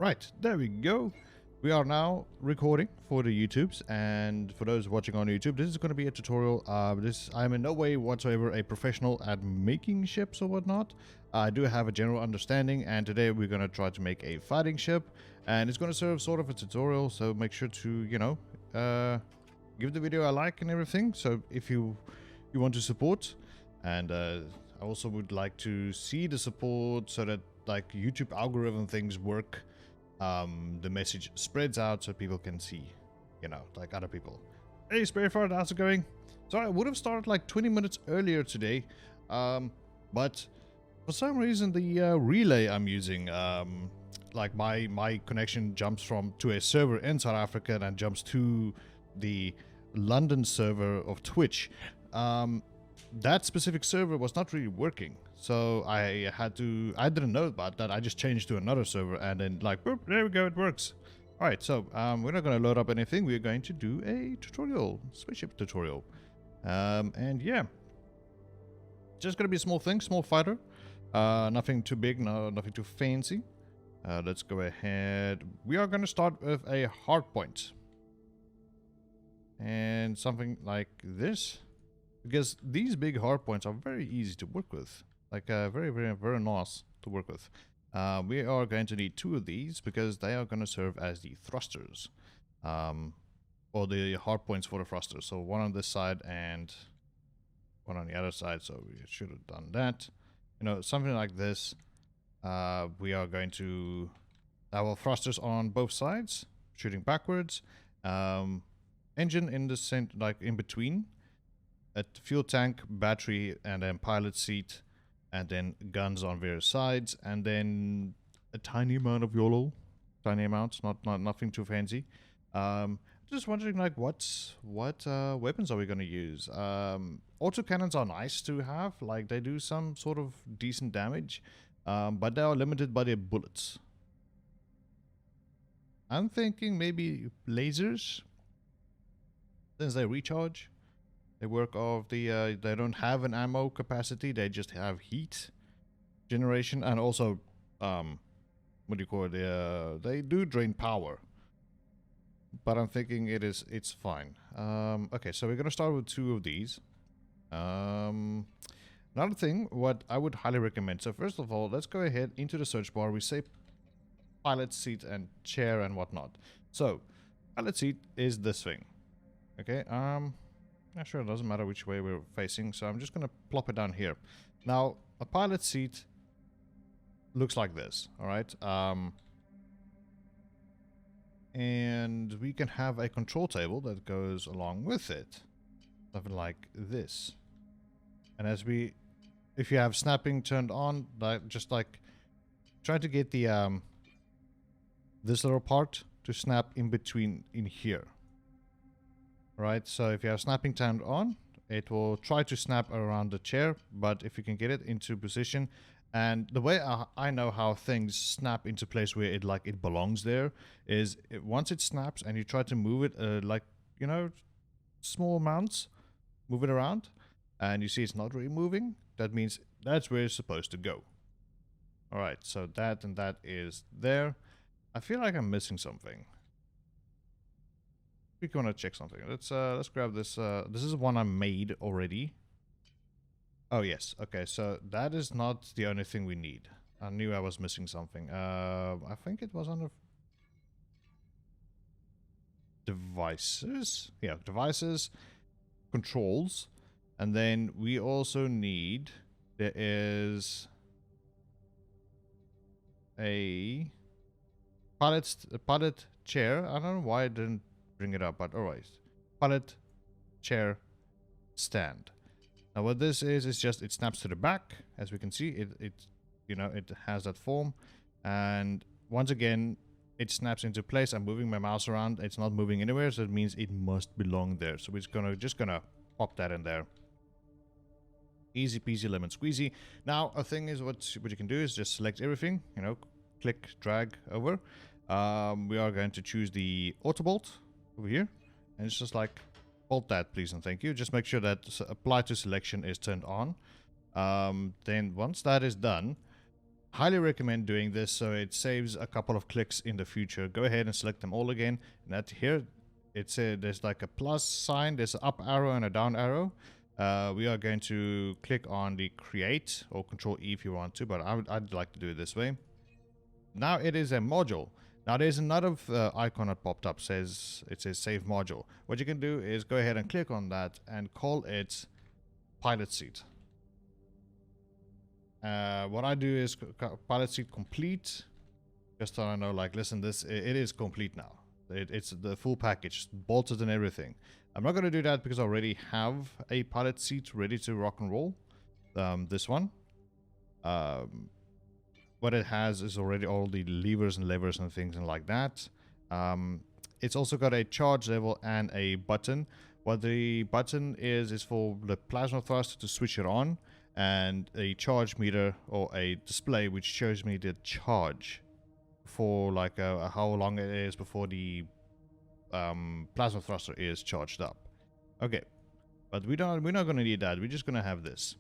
Right, there we go. We are now recording for the YouTubes, and for those watching on YouTube, this is going to be a tutorial. I'm in no way whatsoever a professional at making ships or whatnot. I do have a general understanding, and today we're going to try to make a fighting ship, and it's going to serve sort of a tutorial, so make sure to, give the video a like and everything, so if you want to support, and I also would like to see the support so that like YouTube algorithm things work. The message spreads out so people can see, like other people. Hey, Spiritfart, how's it going? So I would have started like 20 minutes earlier today, but for some reason the relay I'm using, like my connection jumps to a server in South Africa and then jumps to the London server of Twitch. That specific server was not really working, so I didn't know about that. I just changed to another server, and then like, boop, there we go, it works. Alright, so we're not going to load up anything. We're going to do a tutorial, spaceship tutorial. And yeah, just going to be a small thing, small fighter. Nothing too big, nothing too fancy. Let's go ahead. We are going to start with a hard point. And something like this. Because these big hard points are very easy to work with. Like very, very, very nice to work with. We are going to need 2 of these because they are going to serve as the thrusters. Or the hard points for the thrusters. So one on this side and one on the other side. So we should have done that. Something like this. We are going to have our thrusters on both sides, shooting backwards. Engine in the center, like in between. A fuel tank, battery, and then pilot seat, and then guns on various sides, and then a tiny amount of YOLO, tiny amounts, not nothing too fancy. Just wondering, like, what weapons are we gonna use? Autocannons are nice to have, like they do some sort of decent damage, but they are limited by their bullets. I'm thinking maybe lasers, since they recharge. They work off the, they don't have an ammo capacity, they just have heat generation, and also, what do you call it, they do drain power. But I'm thinking it's fine. Okay, so we're gonna start with 2 of these. Another thing, what I would highly recommend, so first of all, let's go ahead into the search bar, we say pilot seat and chair and whatnot. So, pilot seat is this thing, okay, yeah, sure, it doesn't matter which way we're facing, so I'm just going to plop it down here. Now, a pilot seat looks like this, alright? And we can have a control table that goes along with it. Something like this. And if you have snapping turned on, just like, try to get the, this little part to snap in between in here. Right, so if you have snapping turned on, it will try to snap around the chair, but if you can get it into position, and the way I know how things snap into place where it belongs there is once it snaps and you try to move it small amounts, move it around, and you see it's not really moving, that means that's where it's supposed to go. Alright, so that and that is there. I feel like I'm missing something. We want to check something. Let's grab this. This is one I made already. Oh yes. Okay, so that is not the only thing we need. I knew I was missing something. I think it was under devices. Yeah, devices, controls, and then we also need. There is a pilot chair. I don't know why I didn't bring it up, but alright. Pilot chair stand. Now what this is just it snaps to the back. As we can see, it has that form, and once again it snaps into place. I'm moving my mouse around, it's not moving anywhere, so it means it must belong there. So we're just gonna pop that in there. Easy peasy lemon squeezy. Now a thing is what you can do is just select everything, click, drag over. We are going to choose the auto bolt over here, and it's just like bolt that please and thank you. Just make sure that apply to selection is turned on. Then once that is done, Highly recommend doing this so it saves a couple of clicks in the future. Go ahead and select them all again. And that here, it's there's like a plus sign, there's an up arrow and a down arrow. We are going to click on the create, or Control E if you want to, but I'd like to do it this way. Now it is a module. Now there's another icon that popped up, it says save module. What you can do is go ahead and click on that and call it pilot seat. What I do is pilot seat complete, just so I know, like, listen, it is complete now. It's the full package, bolted and everything. I'm not going to do that because I already have a pilot seat ready to rock and roll. This one. What it has is already all the levers and levers and things and like that. It's also got a charge level and a button. What the button is for the plasma thruster to switch it on, and a charge meter or a display which shows me the charge for like how long it is before the plasma thruster is charged up. Okay, but we're not going to need that. We're just going to have this.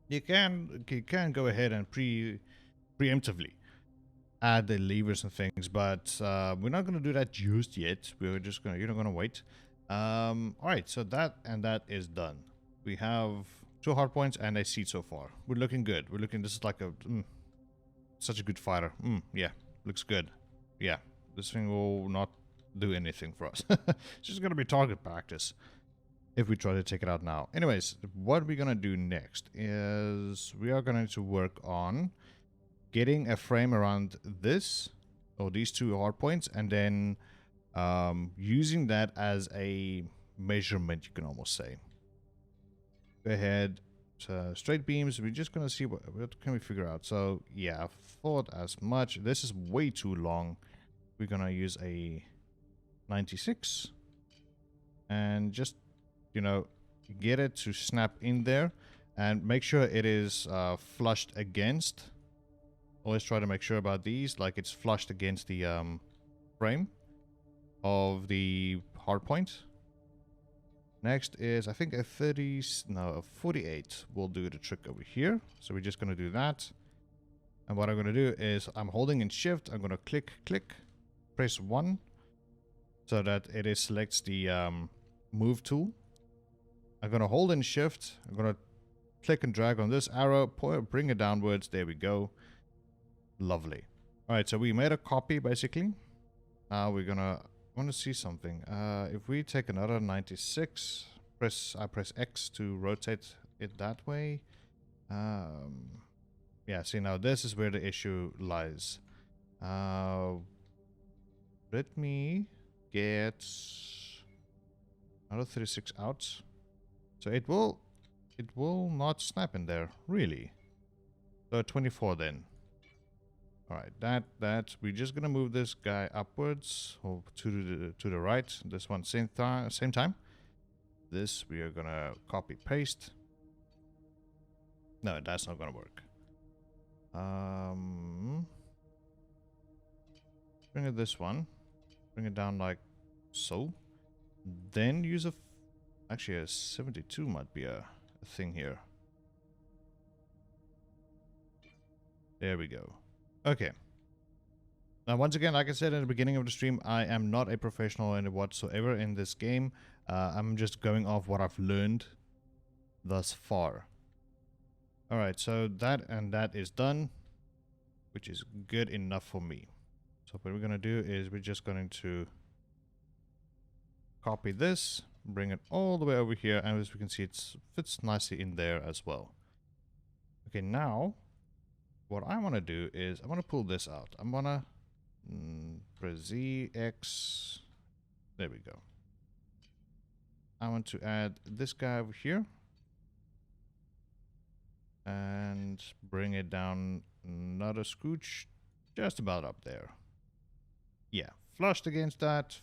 You can go ahead and preemptively add the levers and things, but we're not going to do that just yet. We're just going to, you're going to wait. All right, so that is done. We have 2 hard points and a seat so far. We're looking good. We're looking, this is like a such a good fighter. Yeah, looks good. Yeah, this thing will not do anything for us. It's just going to be target practice if we try to take it out now. Anyways, what we're going to do next is we are going to work on getting a frame around this, or these 2 hard points, and then using that as a measurement, you can almost say. Go ahead, straight beams. We're just gonna see what can we figure out. So yeah, I thought as much. This is way too long. We're gonna use a 96 and just, you know, get it to snap in there, and make sure it is flushed against. Always try to make sure about these, like it's flushed against the frame of the hard point. Next is, I think a 48 will do the trick over here. So we're just going to do that. And what I'm going to do is I'm holding in shift. I'm going to click, press 1 so that it selects the move tool. I'm going to hold in shift. I'm going to click and drag on this arrow, bring it downwards. There we go. Lovely. All right, so we made a copy basically. Now we're going to want to see something. If we take another 96, I press X to rotate it that way. Yeah, see, now this is where the issue lies. Let me get another 36 out. So it will not snap in there, really. So 24 then. Alright, that we're just gonna move this guy upwards or to the right. This one same time. This we are gonna copy paste. No, that's not gonna work. Bring it this one. Bring it down like so. Then use actually a 72 might be a thing here. There we go. Okay. Now, once again, like I said in the beginning of the stream, I am not a professional in whatsoever in this game. I'm just going off what I've learned thus far. Alright, so that is done, which is good enough for me. So what we're going to do is we're just going to copy this, bring it all the way over here, and as we can see, it fits nicely in there as well. Okay, now what I want to do is I want to pull this out. I'm going to press Z, X. There we go. I want to add this guy over here and bring it down another scooch, just about up there. Yeah, flushed against that,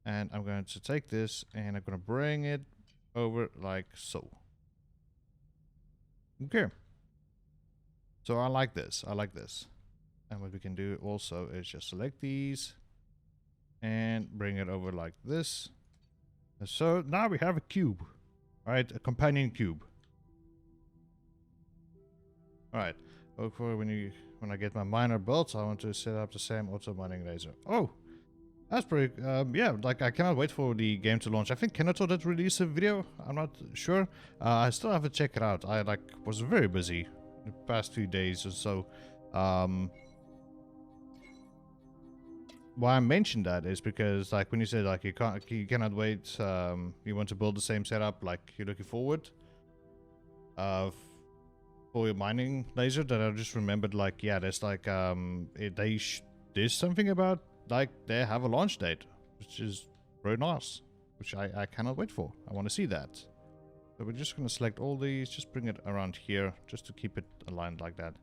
and I'm going to take this and I'm going to bring it over like so. Okay. So I like this. And what we can do also is just select these and bring it over like this. And so now we have a cube, right? A companion cube. All right. Look for when I get my miner built, I want to set up the same auto mining laser. Oh, that's pretty. Yeah, like I cannot wait for the game to launch. I think Kenato did release a video. I'm not sure. I still have to check it out. I was very busy the past few days or so. Why I mentioned that is because like when you said like you cannot wait. You want to build the same setup. Like you're looking forward. For your mining laser, that I just remembered. Like yeah, there's like there's something about. Like they have a launch date, which is very nice, which I cannot wait for. I want to see that. So we're just going to select all these, just bring it around here, just to keep it aligned like that.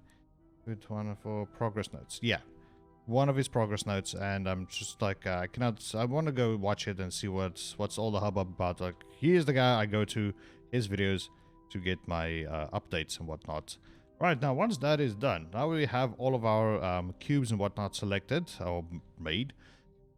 Good one for progress notes. Yeah, one of his progress notes, and I'm just like I want to go watch it and see what's all the hubbub about. Like he is the guy I go to his videos to get my updates and whatnot. Right, now once that is done, now we have all of our cubes and whatnot selected or made.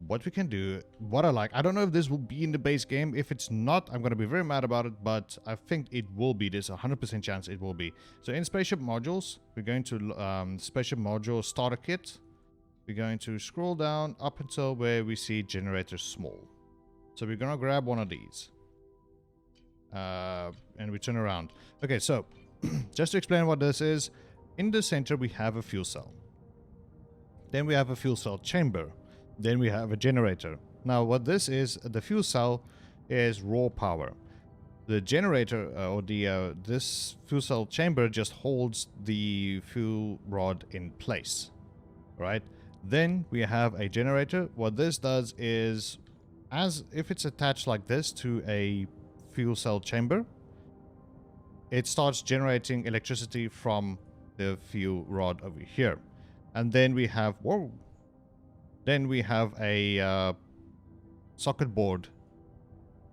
What we can do, what I don't know if this will be in the base game. If it's not, I'm going to be very mad about it, but I think it will be. There's a 100% chance it will be. So in spaceship modules, we're going to spaceship module starter kit. We're going to scroll down up until where we see generator small. So we're going to grab one of these. And we turn around. Okay, so just to explain what this is, in the center we have a fuel cell. Then we have a fuel cell chamber. Then we have a generator. Now what this is, the fuel cell is raw power. The generator or this fuel cell chamber just holds the fuel rod in place, right? Then we have a generator. What this does is, as if it's attached like this to a fuel cell chamber, it starts generating electricity from the fuel rod over here. And then we have a socket board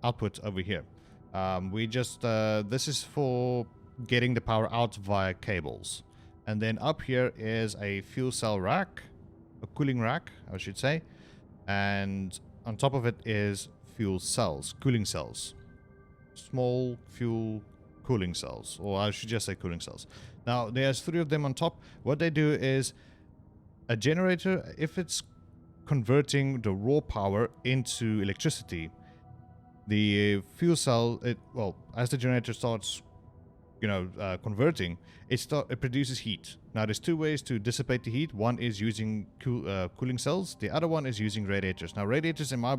output over here. This is for getting the power out via cables. And then up here is a fuel cell rack, a cooling rack, I should say. And on top of it is fuel cells, cooling cells. Small fuel cooling cells, or I should just say cooling cells. Now there's 3 of them on top. What they do is a generator, if it's converting the raw power into electricity, the fuel cell, as the generator starts converting, it produces heat. Now there's 2 ways to dissipate the heat. One is using cooling cells, the other one is using radiators. Now radiators, in my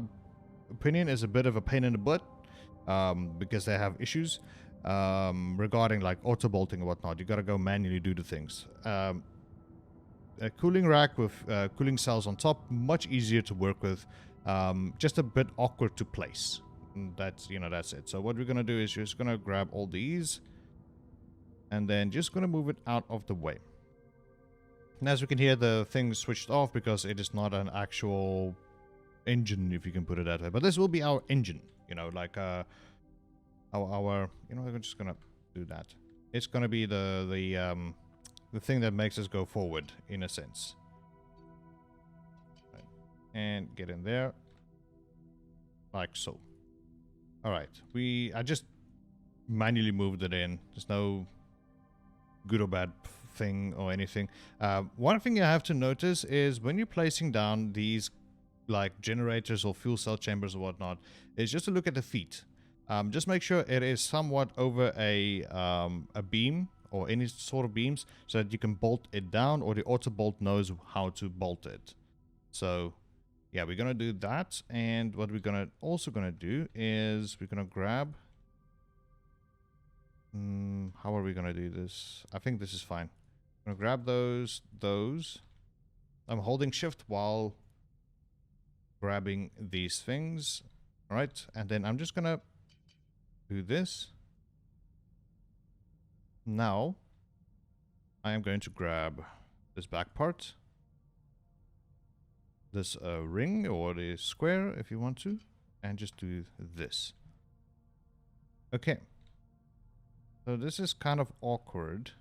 opinion, is a bit of a pain in the butt because they have issues regarding like auto bolting and whatnot. You gotta go manually do the things. A cooling rack with cooling cells on top, much easier to work with, just a bit awkward to place. And that's it. So what we're gonna do is just gonna grab all these and then just gonna move it out of the way. And as we can hear, the thing switched off because it is not an actual engine, if you can put it that way. But this will be our engine, like I'm just gonna do that. It's gonna be the thing that makes us go forward, in a sense. Right. And get in there, like so. All right, I just manually moved it in. There's no good or bad thing or anything. One thing you have to notice is when you're placing down these like generators or fuel cell chambers or whatnot, is just to look at the feet. Just make sure it is somewhat over a beam or any sort of beams so that you can bolt it down, or the auto bolt knows how to bolt it. So yeah, we're gonna do that. And what we're also gonna do is we're gonna grab how are we gonna do this? I think this is fine. I'm gonna grab those. I'm holding shift while grabbing these things. All right, and then I'm just gonna do this. Now I am going to grab this back part, this ring or the square if you want to, and just do this. Okay, so this is kind of awkward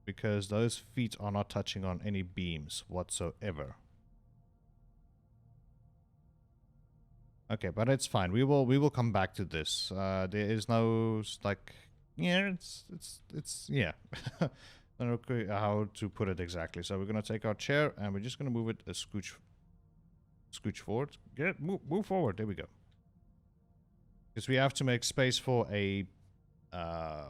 because those feet are not touching on any beams whatsoever. Okay, but it's fine. We will come back to this. There is no like, yeah, it's yeah. Okay, how to put it exactly. So we're gonna take our chair and we're just gonna move it a scooch forward. Move forward. There we go. Because we have to make space for a what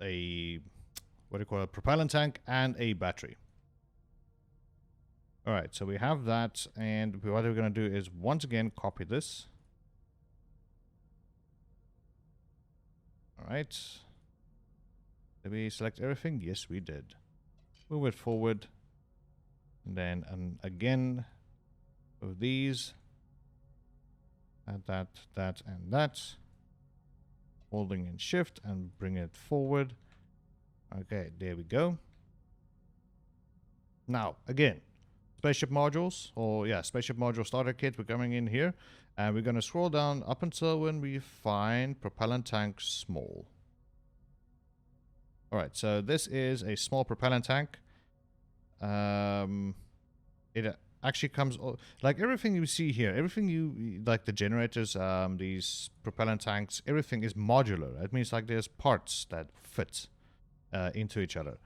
do you call it? Propellant tank and a battery. All right, so we have that, and what we're gonna do is once again copy this. All right. Did we select everything? Yes, we did. Move it forward. And then again, with these. Add that, and that. Holding in shift and bring it forward. Okay, there we go. Now, again, spaceship modules, or yeah, spaceship module starter kit. We're coming in here. And we're going to scroll down up until when we find Propellant Tank Small. Alright, so this is a small propellant tank. It actually comes, like everything you see here, everything you, like the generators, these propellant tanks, everything is modular. It means like there's parts that fit into each other.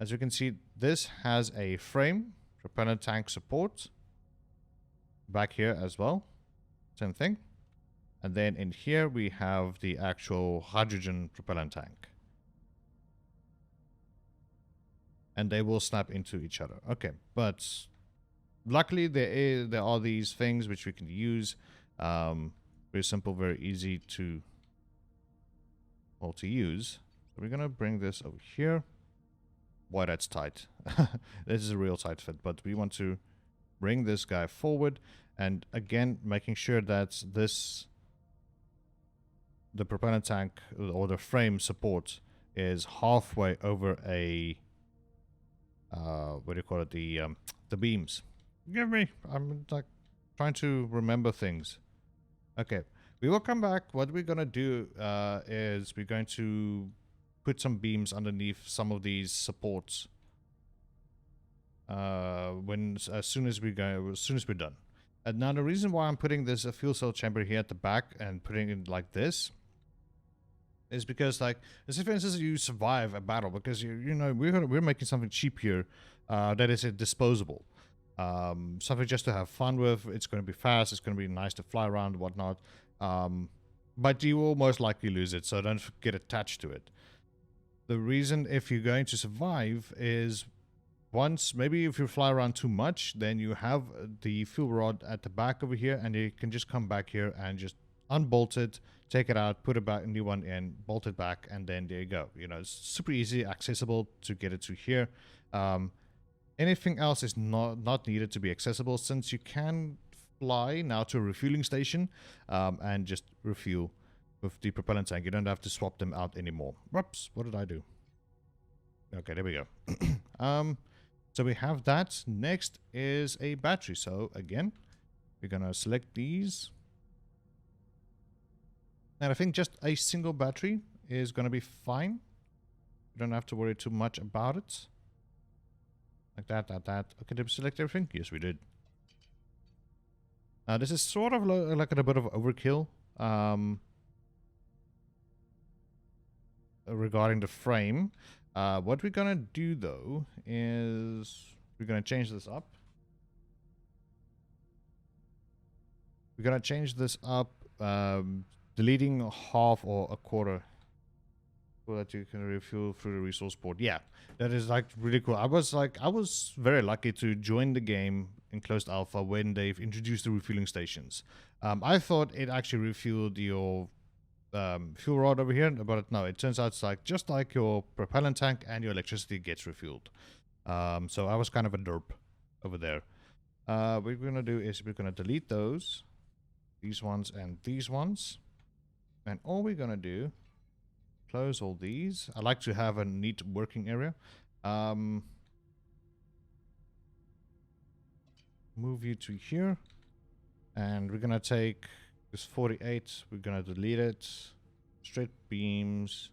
As you can see, this has a frame, propellant tank support. Back here as well, same thing. And then in here we have the actual hydrogen propellant tank. And they will snap into each other. Okay, but luckily there are these things which we can use. Very simple, very easy to use. So we're gonna bring this over here. Boy, that's tight. This is a real tight fit, but we want to bring this guy forward, and again making sure that the propellant tank or the frame support is halfway over a what do you call it, the beams. Give me, I'm like trying to remember things. Okay, we will come back. What we're gonna do is we're going to put some beams underneath some of these supports as soon as we're done. And now the reason why I'm putting this fuel cell chamber here at the back and putting it like this is because, like, let's say for instance you survive a battle, because you know we're making something cheap here that is disposable, something just to have fun with. It's going to be fast, it's going to be nice to fly around and whatnot, but you will most likely lose it, so don't get attached to it. The reason if you're going to survive is, once, maybe if you fly around too much, then you have the fuel rod at the back over here, and you can just come back here and just unbolt it, take it out, put it back, a new one in, bolt it back, and then there you go. You know, it's super easy, accessible to get it to here. Anything else is not needed to be accessible, since you can fly now to a refueling station and just refuel with the propellant tank. You don't have to swap them out anymore. Whoops, what did I do? Okay, there we go. So we have that. Next is a battery. So again, we're gonna select these. And I think just a single battery is going to be fine. You don't have to worry too much about it. Like that. Okay, did we select everything? Yes, we did. This is sort of like a bit of overkill regarding the frame. What we're going to do, though, is we're going to change this up. We're going to change this up. Deleting half or a quarter so that you can refuel through the resource port. Yeah, that is like really cool. I was very lucky to join the game in closed alpha when they've introduced the refueling stations. I thought it actually refueled your fuel rod over here, but no, it turns out it's like just like your propellant tank, and your electricity gets refueled. So I was kind of a derp over there. What we're gonna do is we're gonna delete these ones and these ones. And all we're going to do, close all these. I like to have a neat working area. Move you to here. And we're going to take this 48. We're going to delete it. Straight beams.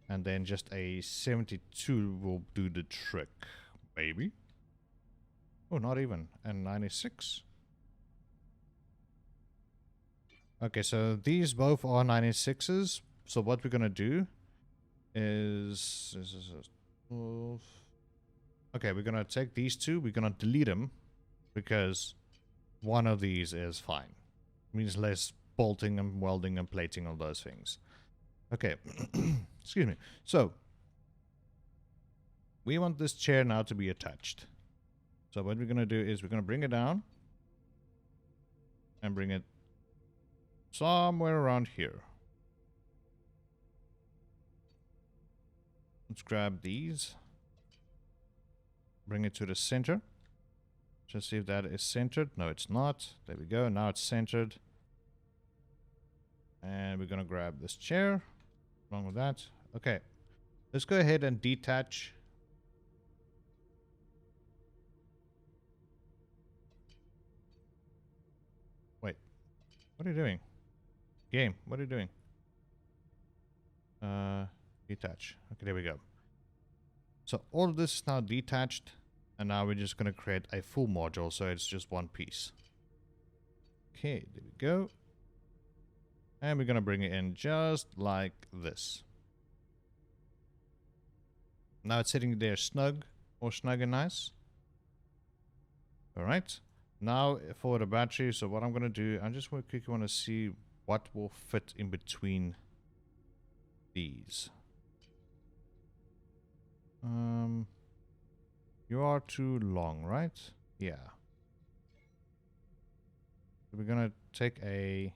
And then just a 72 will do the trick. Maybe. Oh, not even. And 96. Okay, so these both are 96s. So what we're gonna do is Okay, we're gonna take these two. We're gonna delete them because one of these is fine. It means less bolting and welding and plating of those things. Okay, excuse me. So we want this chair now to be attached. So what we're gonna do is we're gonna bring it down and bring it somewhere around here. Let's grab these. Bring it to the center. Just see if that is centered. No, it's not. There we go. Now it's centered. And we're going to grab this chair along with that. Okay. Let's go ahead and detach. Wait. What are you doing? Game, what are you doing? Detach. Okay, there we go. So all of this is now detached, and now we're just going to create a full module, so it's just one piece. Okay, there we go. And we're going to bring it in just like this. Now it's sitting there snug, or snug and nice. Alright, now for the battery, so what I'm going to do, I just quickly want to see what will fit in between these. You are too long, right? Yeah. We're gonna take a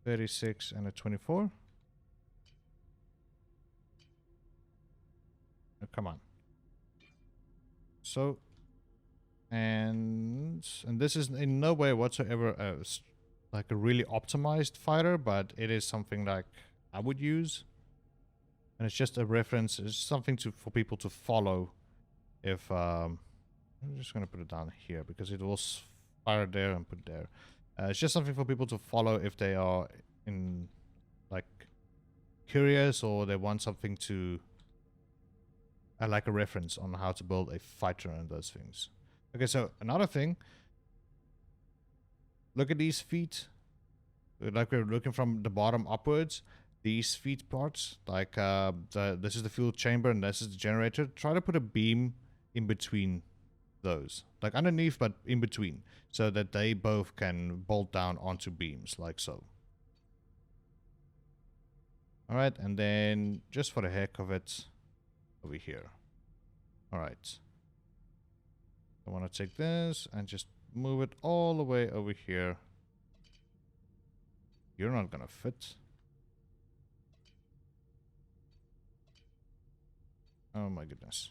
36 and a 24. Oh, come on. So, and this is in no way whatsoever like a really optimized fighter, but it is something like I would use. And it's just a reference. It's something for people to follow. If I'm just gonna put it down here because it was fired there and put there. It's just something for people to follow if they are in like curious or they want something to like a reference on how to build a fighter and those things. Okay, so another thing. Look at these feet. Like we're looking from the bottom upwards. These feet parts, like this is the fuel chamber and this is the generator. Try to put a beam in between those, like underneath but in between, so that they both can bolt down onto beams like so. Alright, and then just for the heck of it, over here. Alright, I want to take this and just move it all the way over here. You're not gonna fit. Oh my goodness.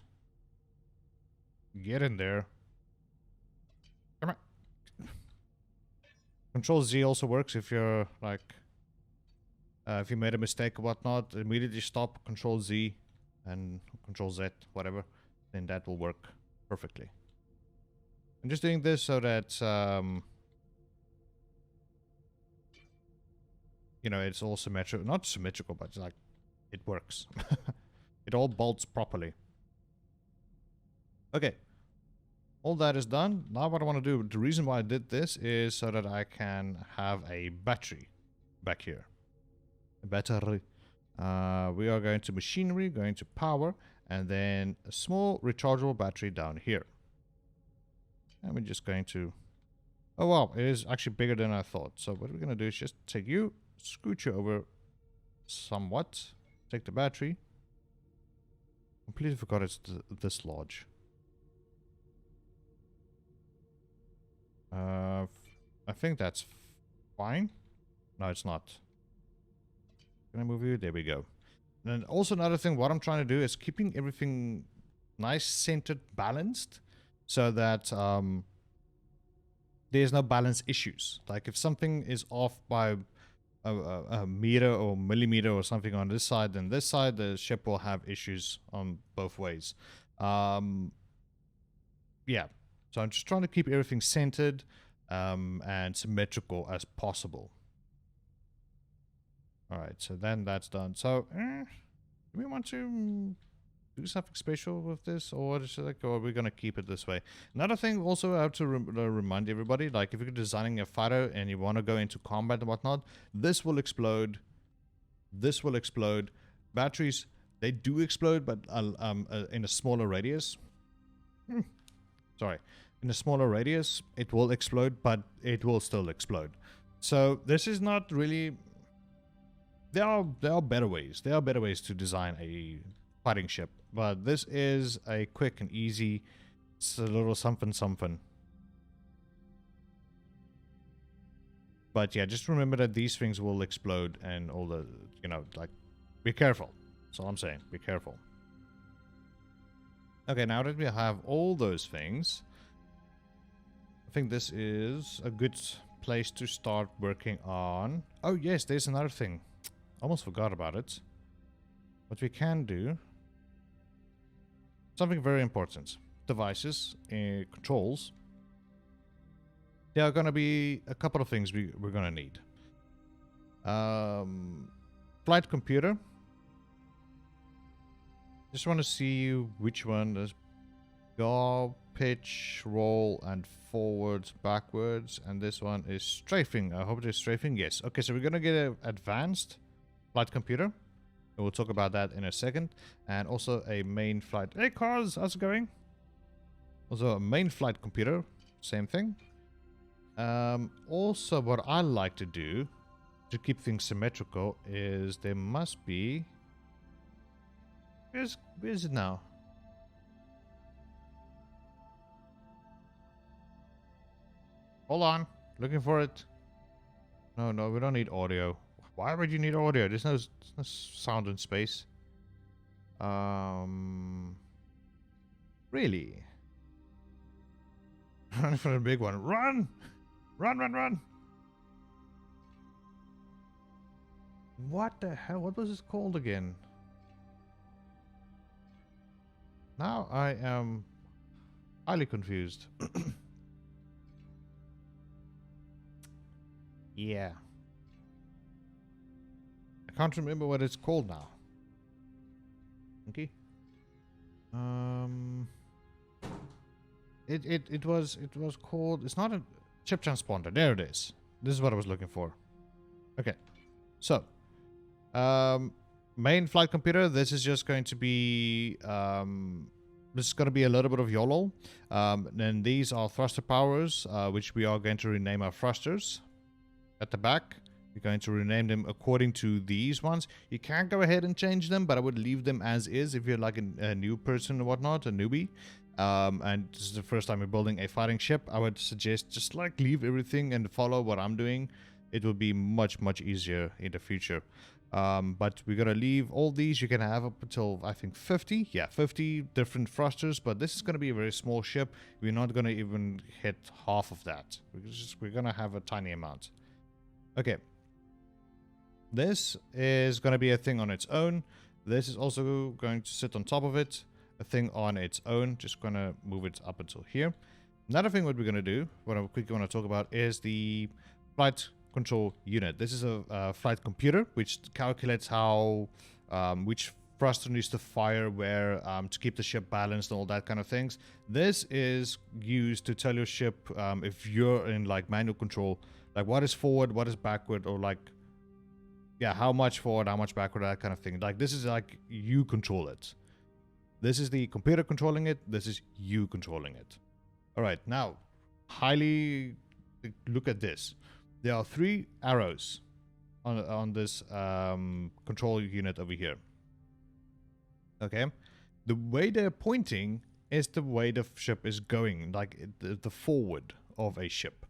Get in there. Come on. Control Z also works if you're like if you made a mistake or whatnot, immediately stop, Control Z and Control Z, whatever, then that will work perfectly. I'm just doing this so that you know, it's all symmetrical, not symmetrical, but like it works. It all bolts properly. Okay. All that is done. Now what I want to do, the reason why I did this is so that I can have a battery back here. A battery. We are going to machinery, going to power, and then a small rechargeable battery down here. And we're just going to... Oh wow, it is actually bigger than I thought. So what we're going to do is just take you, scoot you over somewhat, take the battery. Completely forgot it's this large. I think that's fine. No, it's not. Can I move you? There we go. And then also another thing, what I'm trying to do is keeping everything nice, centered, balanced, so that there's no balance issues. Like if something is off by a meter or millimeter or something on this side, then this side, the ship will have issues on both ways. Yeah. So I'm just trying to keep everything centered and symmetrical as possible. Alright, so then that's done. So, do we want to do something special with this, or is it like, or are we gonna keep it this way? Another thing also I have to remind everybody, like if you're designing a fighter and you want to go into combat and whatnot, this will explode. This will explode. Batteries They do explode, but in a smaller radius. Sorry. In a smaller radius, it will explode, but it will still explode. So this is not really... There are better ways. There are better ways to design a fighting ship. But this is a quick and easy... It's a little something something. But yeah, just remember that these things will explode and all the... You know, like... Be careful. That's all I'm saying. Be careful. Okay, now that we have all those things... I think this is a good place to start working on... Oh yes, there's another thing. Almost forgot about it. What we can do... Something very important. Devices, controls. There are going to be a couple of things we're going to need. Flight computer. Just want to see which one. There's yaw, pitch, roll, and forwards, backwards. And this one is strafing. I hope it is strafing. Yes. Okay, so we're going to get an advanced flight computer. And we'll talk about that in a second. And also a main flight. Hey, cars, how's it going? Also a main flight computer. Same thing. Also, what I like to do to keep things symmetrical is there must be... Where is it now? Hold on. Looking for it. No, we don't need audio. Why would you need audio? There's no sound in space. Really? Run for the big one. Run! Run! What the hell? What was this called again? Now I am highly confused. Yeah. I can't remember what it's called now. Okay. It was called... It's not a chip transponder. There it is. This is what I was looking for. Okay. So, main flight computer. This is just going to be... this is going to be a little bit of YOLO. Then these are thruster powers, which we are going to rename our thrusters. At the back, we're going to rename them according to these ones. You can go ahead and change them, but I would leave them as is if you're like a new person or whatnot, a newbie. And this is the first time you're building a fighting ship. I would suggest just like leave everything and follow what I'm doing. It will be much easier in the future. But we're gonna leave all these. You can have up until I think 50. Yeah, 50 different thrusters. But this is gonna be a very small ship. We're not gonna even hit half of that. We're gonna have a tiny amount. Okay. This is gonna be a thing on its own. This is also going to sit on top of it. A thing on its own. Just gonna move it up until here. Another thing what we're gonna do, what I quickly want to talk about, is the flight control unit. This is a flight computer which calculates how which thruster needs to fire where to keep the ship balanced and all that kind of things. This is used to tell your ship if you're in like manual control, like what is forward, what is backward, or like yeah, how much forward, how much backward, that kind of thing. Like this is like you control it. This is the computer controlling it. This is you controlling it. All right, now highly look at this. There are 3 arrows on this control unit over here. Okay, the way they're pointing is the way the ship is going, like the forward of a ship.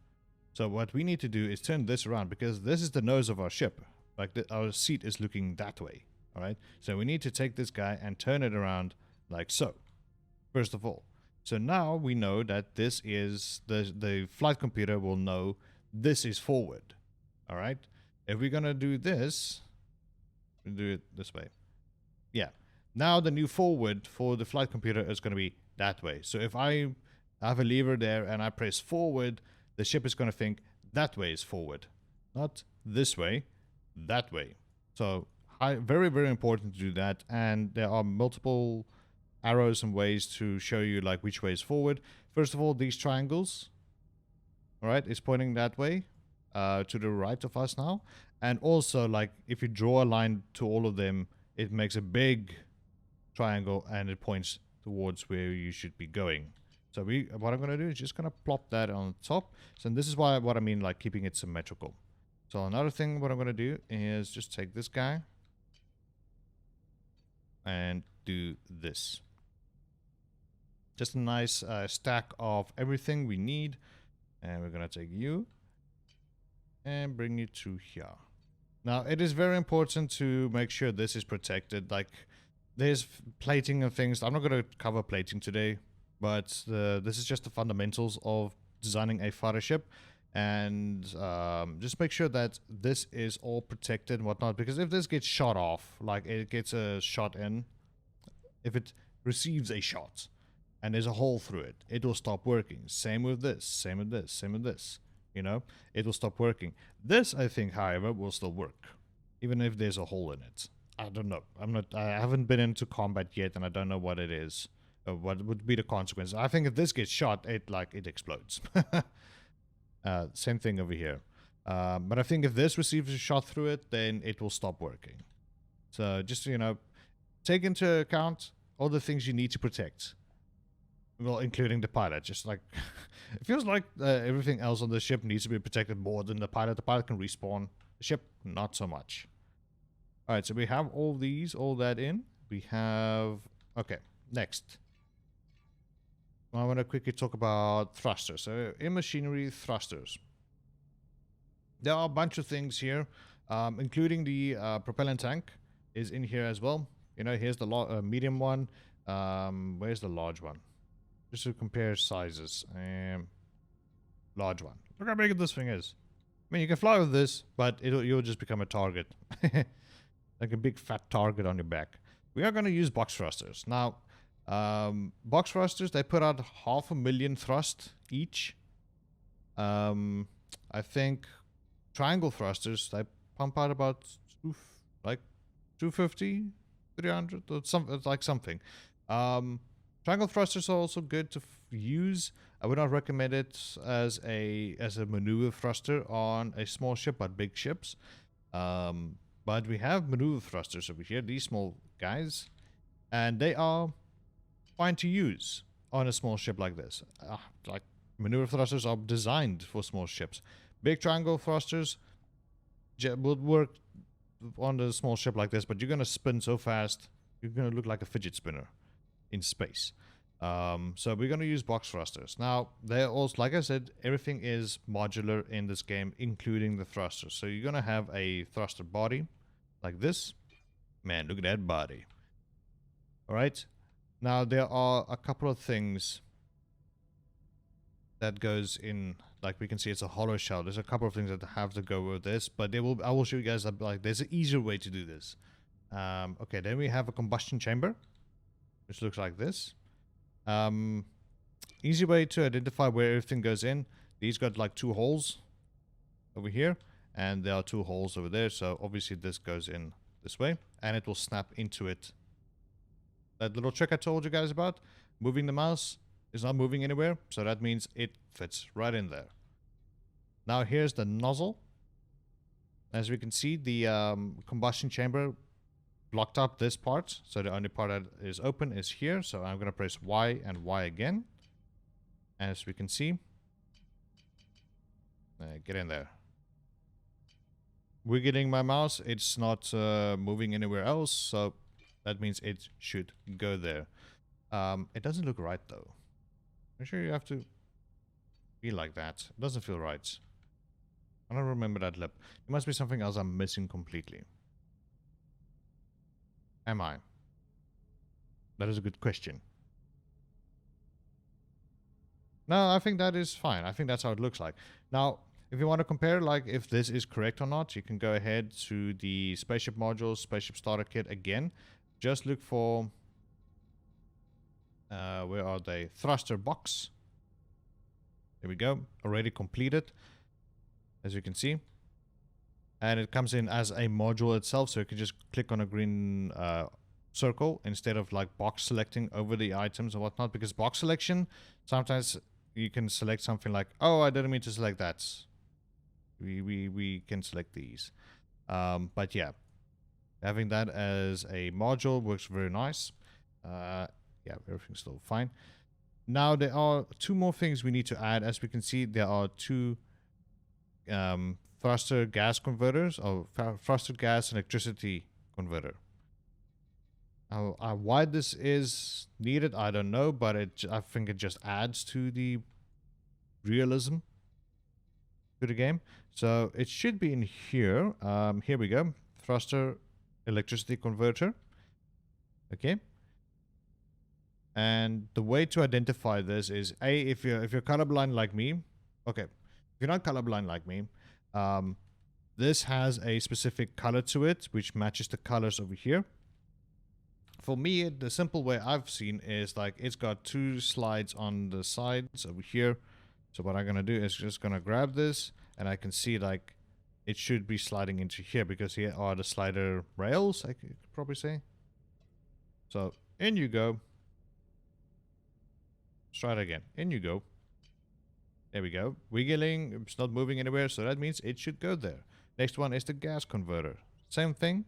So what we need to do is turn this around because this is the nose of our ship. Like our seat is looking that way. All right, so we need to take this guy and turn it around like so. First of all, so now we know that this is the flight computer will know this is forward. All right, if we're gonna do this, we'll do it this way. Yeah, now the new forward for the flight computer is going to be that way. So if I have a lever there and I press forward, the ship is going to think that way is forward, not this way, that way. So very important to do that. And there are multiple arrows and ways to show you like which way is forward. First of all, these triangles, all right, is pointing that way to the right of us now. And also, like if you draw a line to all of them, it makes a big triangle, and it points towards where you should be going. So what I'm going to do is just going to plop that on top. So this is what I mean, like keeping it symmetrical. So another thing, what I'm going to do is just take this guy and do this. Just a nice stack of everything we need. And we're going to take you and bring you to here. Now, it is very important to make sure this is protected. Like, there's plating and things. I'm not going to cover plating today, but this is just the fundamentals of designing a fighter ship. And just make sure that this is all protected and whatnot, because if this gets shot off, like it gets a shot in, if it receives a shot and there's a hole through it, it will stop working. Same with this, same with this, same with this. You know, it will stop working. This, I think, however, will still work, even if there's a hole in it. I don't know. I haven't been into combat yet, and I don't know what it is. What would be the consequence? I think if this gets shot, it explodes. Same thing over here. But I think if this receives a shot through it, then it will stop working. So just, you know, take into account all the things you need to protect. Well, including the pilot. Just like, it feels like everything else on the ship needs to be protected more than the pilot. The pilot can respawn. The ship, not so much. Alright, so we have all that in. We have... Okay, next. I want to quickly talk about thrusters. So, in machinery, thrusters. There are a bunch of things here, including the propellant tank is in here as well. You know, here's the medium one. Where's the large one? Just to compare sizes. Large one. Look how big this thing is. I mean, you can fly with this, but you'll just become a target. Like a big fat target on your back. We are going to use box thrusters. Now, box thrusters, they put out 500,000 thrust each. I think triangle thrusters, they pump out about 250, 300, or something. Triangle thrusters are also good to use. I would not recommend it as a maneuver thruster on a small ship, but big ships. But we have maneuver thrusters over here, these small guys, and they are fine to use on a small ship like this. Like maneuver thrusters are designed for small ships. Big triangle thrusters would work on a small ship like this, but you're gonna spin so fast, you're gonna look like a fidget spinner in space. So we're going to use box thrusters. Now, they're also, like I said, everything is modular in this game, including the thrusters. So you're going to have a thruster body like this. Man, look at that body. Alright. Now, there are a couple of things that goes in. Like we can see, it's a hollow shell. There's a couple of things that have to go with this, but I will show you guys that, like, there's an easier way to do this. Okay, then we have a combustion chamber, which looks like this. Easy way to identify where everything goes in. These got like 2 holes over here, and there are 2 holes over there. So obviously this goes in this way, and it will snap into it. That little trick I told you guys about, moving the mouse is not moving anywhere, so that means it fits right in there. Now here's the nozzle. As we can see, the combustion chamber blocked up this part, so the only part that is open is here. So I'm going to press Y and Y again. As we can see, get in there. Wiggling my mouse, it's not moving anywhere else, so that means it should go there. It doesn't look right though. I'm sure you have to be like that. It doesn't feel right. I don't remember that lip. There must be something else I'm missing completely. Am I? That is a good question. No, I think that is fine. I think that's how it looks like. Now, if you want to compare, like, if this is correct or not, you can go ahead to the spaceship modules, spaceship starter kit again. Just look for, where are they? Thruster box. There we go. Already completed, as you can see. And it comes in as a module itself, so you can just click on a green circle instead of like box selecting over the items or whatnot. Because box selection, sometimes you can select something like, oh, I didn't mean to select that. We can select these. But yeah, having that as a module works very nice. Yeah, everything's still fine. Now there are two more things we need to add. As we can see, there are two thruster gas converters, or thruster gas electricity converter. Why this is needed, I don't know, but I think it just adds to the realism to the game. So it should be in here. Here we go. Thruster electricity converter. Okay. And the way to identify this is if you're colorblind like me. Okay, if you're not colorblind like me, this has a specific color to it which matches the colors over here. For me, the simple way I've seen is like it's got two slides on the sides over here. So what I'm gonna do is just gonna grab this, and I can see like it should be sliding into here because here are the slider rails, I could probably say. So in you go. Let's try it again. In you go. There we go. Wiggling. It's not moving anywhere, so that means it should go there. Next one is the gas converter. Same thing.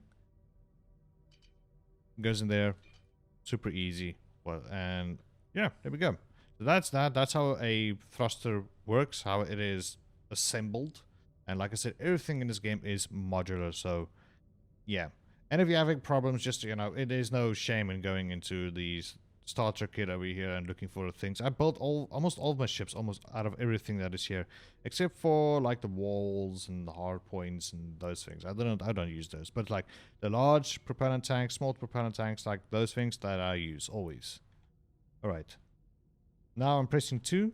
Goes in there. Super easy. Well, and yeah, there we go. So that's that. That's how a thruster works, how it is assembled. And like I said, everything in this game is modular, so yeah. And if you're having problems, just, you know, it is no shame in going into these starter kit over here and looking for things. I built almost all of my ships almost out of everything that is here, except for like the walls and the hard points and those things. I don't use those, but like the large propellant tanks, small propellant tanks, like those things that I use always. All right, now I'm pressing 2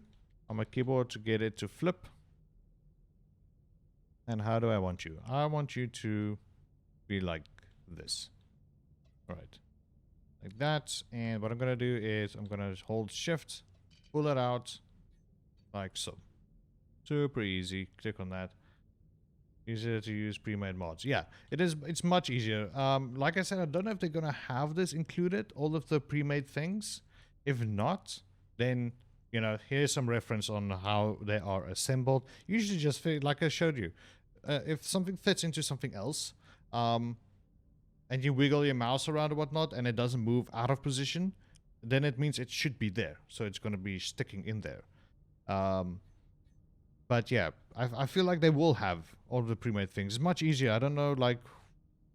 on my keyboard to get it to flip. And how do I want you? I want you to be like this. All right. Like that, and what I'm gonna do is I'm gonna hold shift, pull it out like so. Super easy. Click on that. Easier to use pre-made mods. Yeah, it is. It's much easier. Like I said, I don't know if they're gonna have this included, all of the pre-made things. If not, then, you know, here's some reference on how they are assembled. Usually just like I showed you, if something fits into something else, and you wiggle your mouse around or whatnot, and it doesn't move out of position, then it means it should be there. So it's going to be sticking in there. But yeah, I feel like they will have all of the pre-made things. It's much easier. I don't know, like,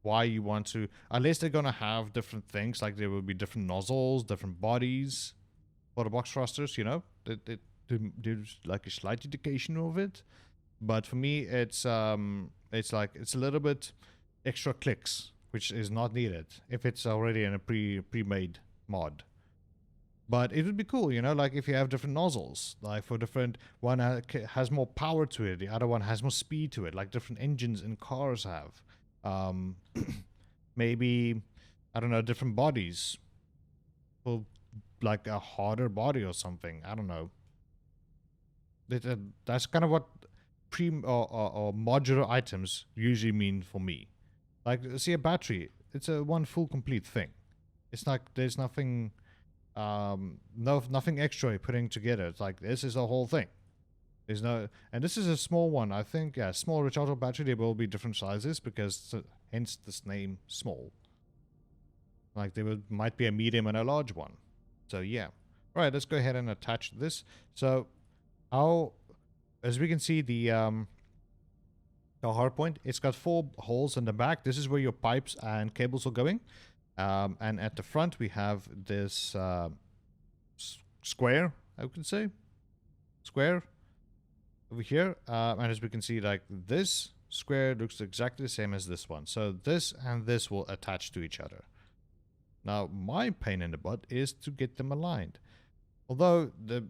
why you want to... Unless they're going to have different things, like there will be different nozzles, different bodies for the box thrusters, you know? There's like a slight indication of it. But for me, it's like, it's a little bit extra clicks, which is not needed if it's already in a pre-made mod. But it would be cool, you know, like if you have different nozzles, like for different, one has more power to it, the other one has more speed to it, like different engines in cars have. Maybe, I don't know, different bodies, or like a harder body or something. I don't know. That's kind of what or modular items usually mean for me. Like, see, a battery, it's a one full complete thing. It's like there's nothing, nothing extra putting together. It's like this is a whole thing. There's no, and this is a small one. I think, yeah, small rechargeable battery. There will be different sizes because hence this name small. Like there might be a medium and a large one. So yeah. All right, let's go ahead and attach this. So how, as we can see, the hard point, it's got 4 holes in the back. This is where your pipes and cables are going. And at the front, we have this square, I could say. Square over here. And as we can see, like this square looks exactly the same as this one. So this and this will attach to each other. Now, my pain in the butt is to get them aligned. Although the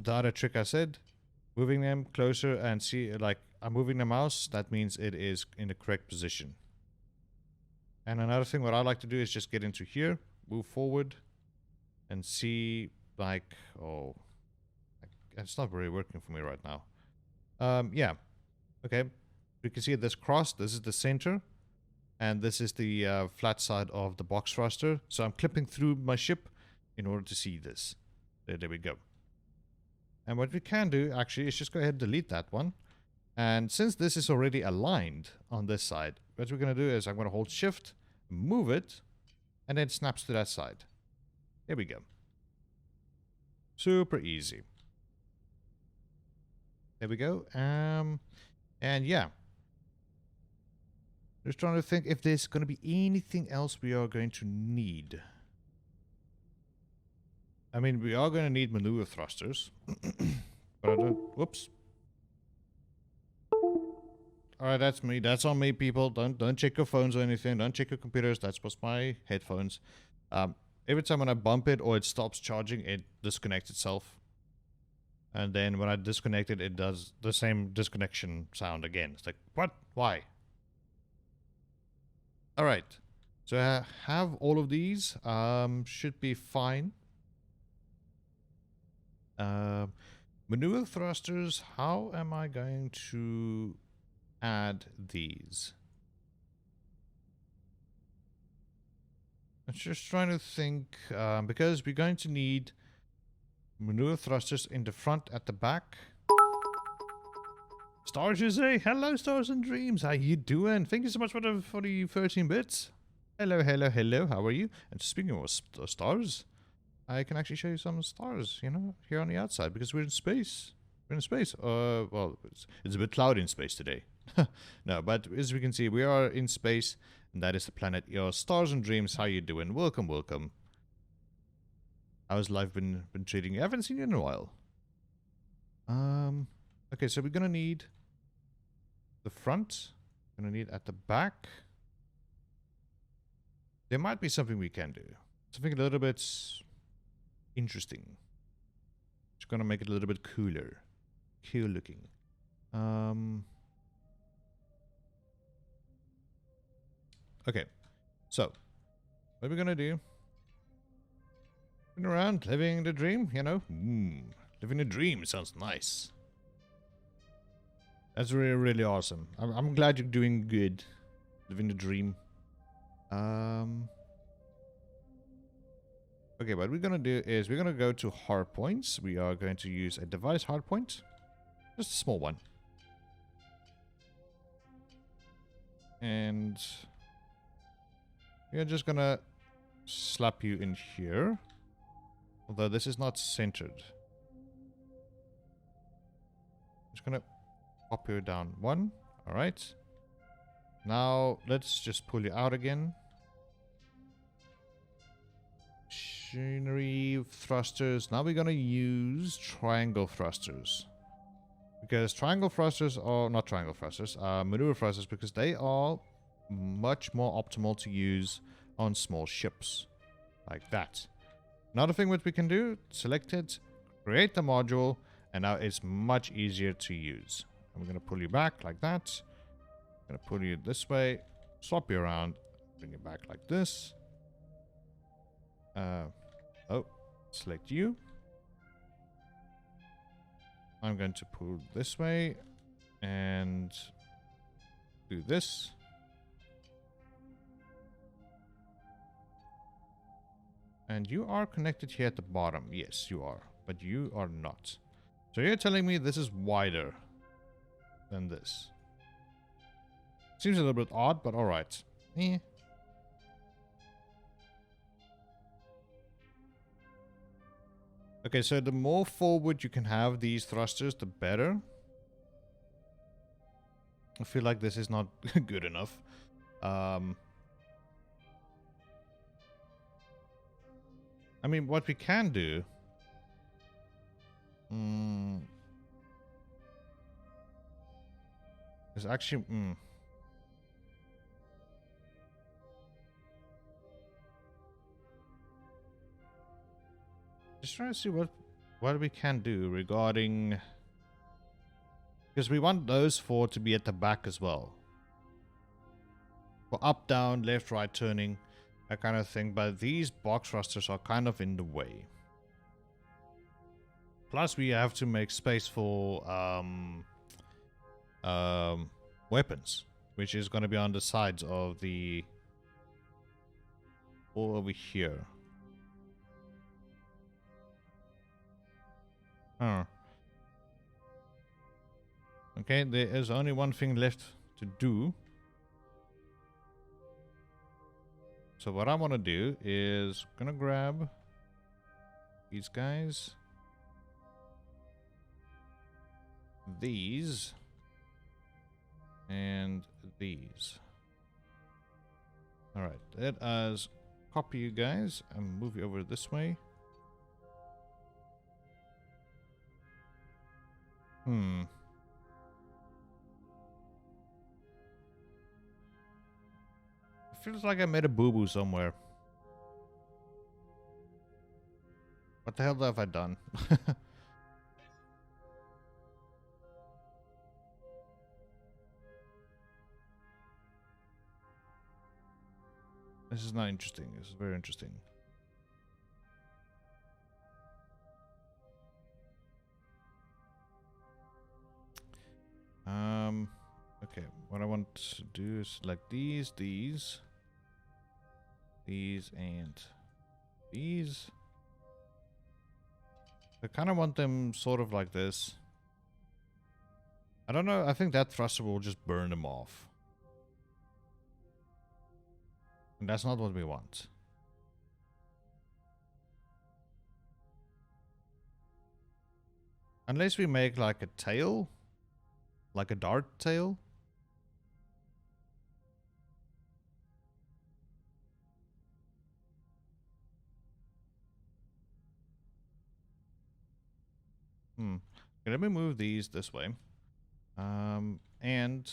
other trick I said, moving them closer and see, like, I'm moving the mouse, that means it is in the correct position. And another thing, what I like to do is just get into here, move forward, and see, like, oh, it's not really working for me right now. Yeah, okay. You can see this cross, this is the center, and this is the flat side of the box thruster. So I'm clipping through my ship in order to see this. There we go. And what we can do, actually, is just go ahead and delete that one. And since this is already aligned on this side, what we're going to do is I'm going to hold shift, move it, and then it snaps to that side. Here we go. Super easy. There we go. And yeah. Just trying to think if there's going to be anything else we are going to need. I mean, we are going to need maneuver thrusters. But I don't... Whoops. Alright, that's me. That's on me, people. Don't check your phones or anything. Don't check your computers. That's what's my headphones. Every time when I bump it or it stops charging, it disconnects itself. And then when I disconnect it, it does the same disconnection sound again. It's like, what? Why? Alright. So I have all of these. Should be fine. Maneuver thrusters. How am I going to add these? I'm just trying to think, because we're going to need maneuver thrusters in the front, at the back. Stars, you say? Hello, Stars and Dreams. How you doing? Thank you so much for the 13 bits. Hello, hello, hello. How are you? And speaking of stars, I can actually show you some stars, you know, here on the outside, because we're in space. We're in space. Well, it's a bit cloudy in space today. No, but as we can see, we are in space, and that is the planet. Your Stars and Dreams, how you doing? Welcome, welcome. How's life been treating you? I haven't seen you in a while. Okay, so we're gonna need the front. Gonna need at the back. There might be something we can do. Something a little bit interesting. Just gonna make it a little bit cooler. Cool looking. Okay, so what we're gonna do? Been around, living the dream, you know. Living the dream sounds nice. That's really, really awesome. I'm glad you're doing good. Living the dream. Okay, what we're gonna do is we're gonna go to hard points. We are going to use a device hard point, just a small one, and we're just gonna slap you in here. Although this is not centered. Just gonna pop you down one. Alright. Now let's just pull you out again. Machinery thrusters. Now we're gonna use triangle thrusters. Because triangle thrusters are not triangle thrusters, maneuver thrusters, because they are much more optimal to use on small ships. Like that. Another thing which we can do, select it, create the module, and now it's much easier to use. And we're going to pull you back like that. I'm going to pull you this way, swap you around, bring you back like this. Select you. I'm going to pull this way and do this. And you are connected here at the bottom. Yes, you are. But you are not. So you're telling me this is wider than this. Seems a little bit odd, but alright. Okay, so the more forward you can have these thrusters, the better. I feel like this is not good enough. I mean, what we can do... is actually... Just trying to see what we can do regarding... Because we want those four to be at the back as well. For up, down, left, right, turning, that kind of thing. But these box thrusters are kind of in the way. Plus, we have to make space for weapons, which is going to be on the sides of the... all over here. Okay, there is only one thing left to do. So what I want to do is gonna grab these guys. These. And these. Alright, let us copy you guys and move you over this way. It feels like I made a boo-boo somewhere. What the hell have I done? This is not interesting. This is very interesting. Okay, what I want to do is select these, and these. I kind of want them sort of like this. I don't know, I think that thruster will just burn them off. And that's not what we want. Unless we make like a tail. Like a dart tail. Okay, let me move these this way. And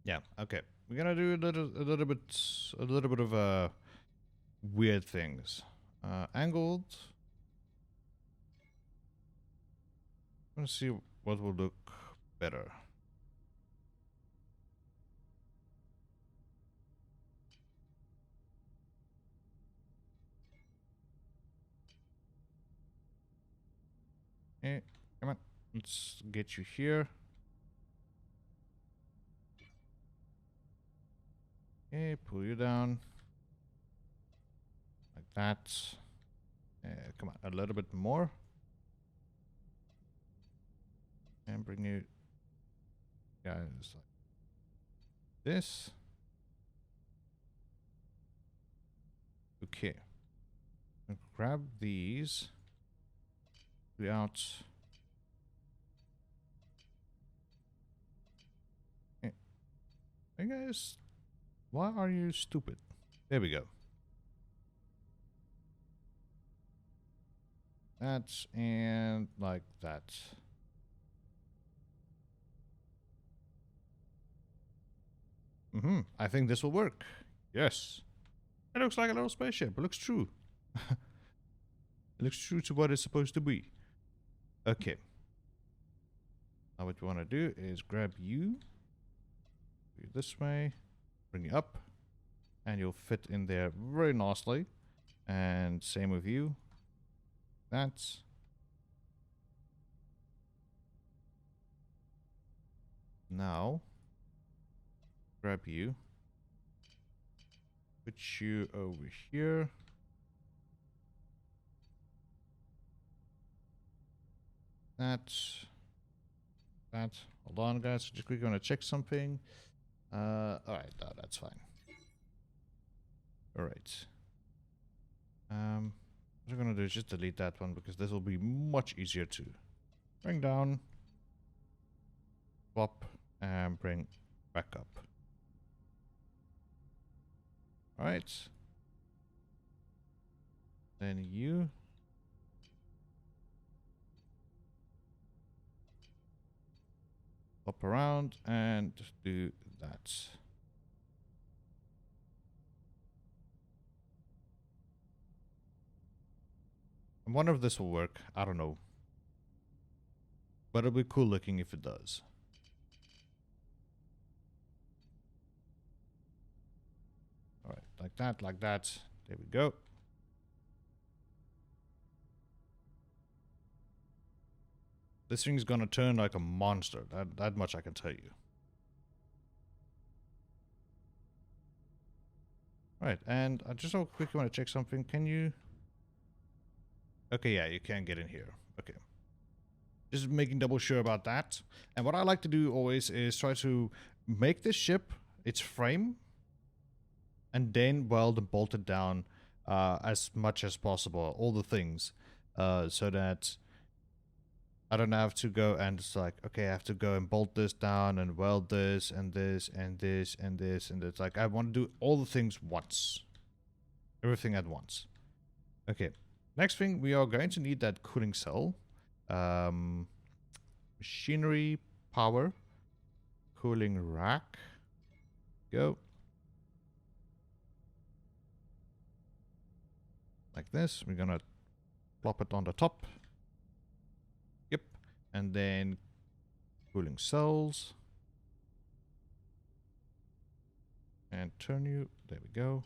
yeah, okay. We're gonna do a little bit of weird things. Angled. Let's see what will look better. Okay, come on. Let's get you here. Okay, pull you down. Like that. Come on, a little bit more. And bring you guys like this. Okay. I'll grab these. Out. Hey guys, why are you stupid? There we go. That's and like that. I think this will work. Yes. It looks like a little spaceship. It looks true. It looks true to what it's supposed to be. Okay. Now what we want to do is grab you. Do this way. Bring you up. And you'll fit in there very nicely. And same with you. That's. Now. Grab you. Put you over here. That. Hold on, guys. Just quickly want to check something. All right, no, that's fine. All right. What we're gonna do is just delete that one because this will be much easier to bring down, swap, and bring back up. All right. Then you. Hop around and do that. I wonder if this will work. I don't know. But it'll be cool looking if it does. Alright, like that, like that. There we go. This thing's gonna turn like a monster. That much I can tell you. Right, and I just so quickly want to check something. Can you? Okay, yeah, you can get in here. Okay. Just making double sure about that. And what I like to do always is try to make this ship its frame and then weld and bolt it down as much as possible, all the things, so that I don't have to go and it's like, okay, I have to go and bolt this down and weld this and this and this and this, and it's like I want to do all the things once, everything at once. Okay, next thing, we are going to need that cooling cell, machinery, power, cooling rack, go. Like this, we're gonna plop it on the top. Yep, and then cooling cells. And turn you, there we go.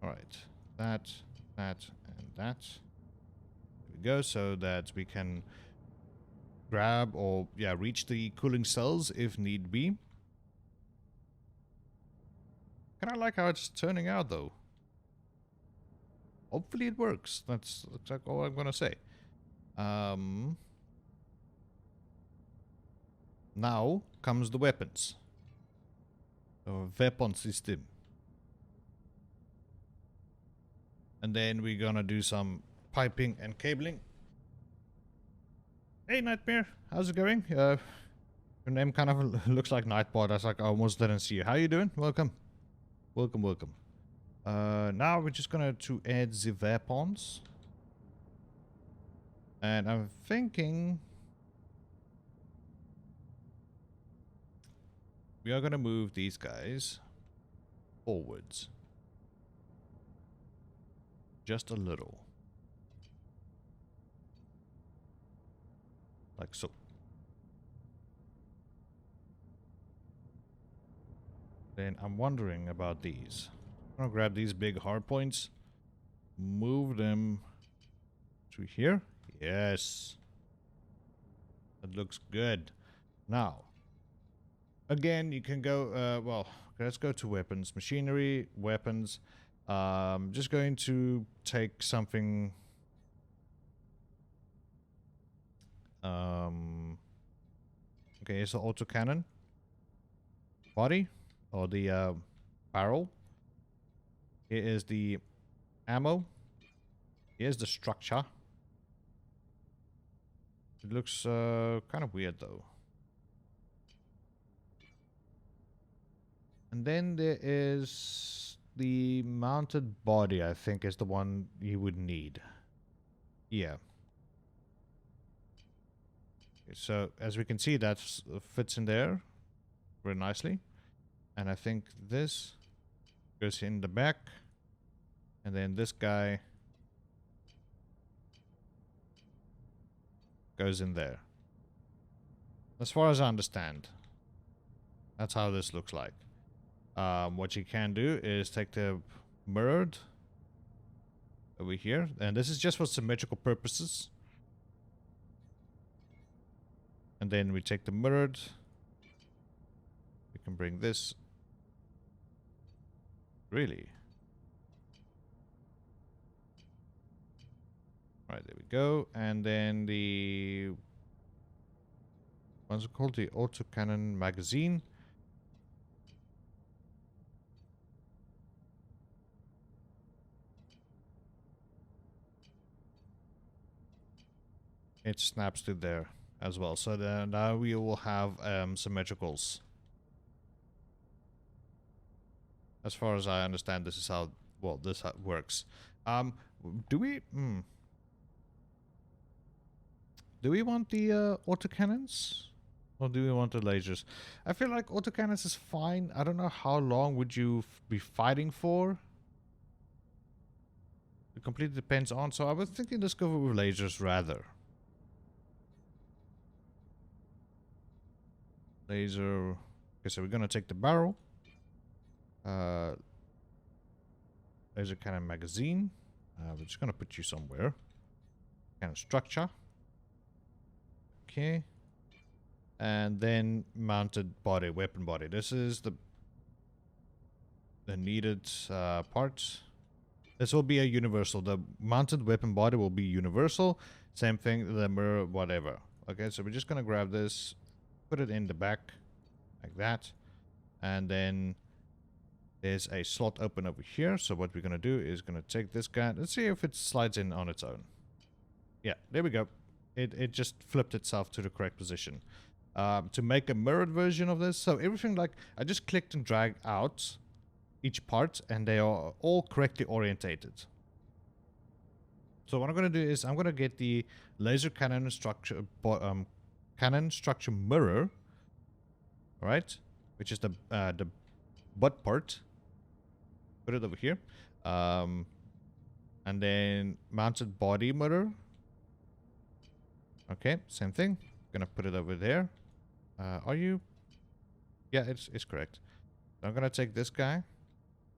Alright, that, and that. There we go, so that we can grab or, yeah, reach the cooling cells if need be. Kinda like how it's turning out, though. Hopefully it works. That's like all I'm gonna say. Now comes the weapons. Weapon system. And then we're gonna do some piping and cabling. Hey, Nightmare. How's it going? Your name kind of looks like Nightbot. That's like I almost didn't see you. How you doing? Welcome. Welcome, welcome. Now we're just gonna to add the weapons. And I'm thinking we are gonna move these guys forwards. Just a little. Like so. Then I'm wondering about these. I'm gonna grab these big hard points, move them to here. Yes. That looks good. Now, again, you can go, well, let's go to weapons. Machinery, weapons. Just going to take something. Okay, it's the autocannon. Body, or the barrel. Here is the ammo. Here's the structure. It looks kind of weird though. And then there is the mounted body, I think is the one you would need. Yeah. Okay, so as we can see, that fits in there very nicely. And I think this goes in the back. And then this guy goes in there. As far as I understand, that's how this looks like. What you can do is take the mirrored over here, and this is just for symmetrical purposes. And then we take the mirrored. We can bring this. Really? Right, there we go. And then the, what's it called? The Autocannon magazine. It snaps to there as well. So then now we will have symmetricals. As far as I understand, this is how, well, this works. Do we... Do we want the autocannons? Or do we want the lasers? I feel like autocannons is fine. I don't know how long would you be fighting for. It completely depends on. So I was thinking let's go with lasers rather. Laser. Okay, so we're gonna take the barrel. Laser cannon magazine. We're just gonna put you somewhere. Kind of structure. Okay. And then mounted body, weapon body. This is the needed part. This will be a universal. The mounted weapon body will be universal. Same thing, the mirror, whatever. Okay, so we're just gonna grab this, put it in the back, like like that. And then there's a slot open over here. So what we're going to do is going to take this guy. Let's see if it slides in on its own. Yeah, there we go. It just flipped itself to the correct position. To make a mirrored version of this, so everything, like, I just clicked and dragged out each part, and they are all correctly orientated. So what I'm going to do is I'm going to get the laser cannon structure mirror, right? Which is the butt part. Put it over here, and then mounted body mirror. Okay, same thing. Gonna put it over there. Are you? Yeah, it's correct. So I'm gonna take this guy.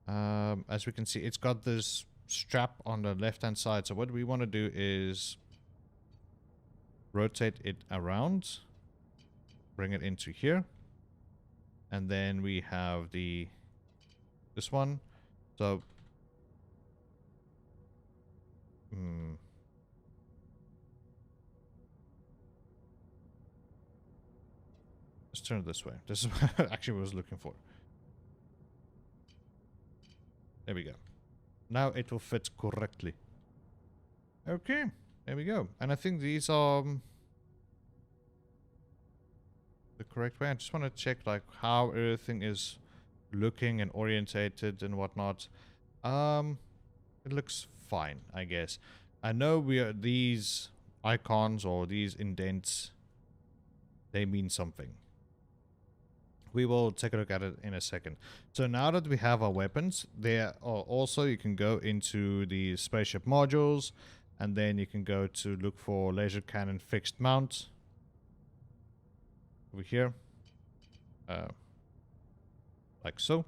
As we can see, it's got this strap on the left-hand side. So what we want to do is rotate it around, bring it into here, and then we have this one. So let's turn it this way. This is actually what I was looking for. There we go. Now it will fit correctly. Okay, there we go. And I think these are the correct way. I just want to check like how everything is looking and orientated and whatnot. It looks fine, I guess. I know these icons or these indents, they mean something. We will take a look at it in a second. So now that we have our weapons, there are also, you can go into the spaceship modules, and then you can go to look for laser cannon fixed mount over here, like so.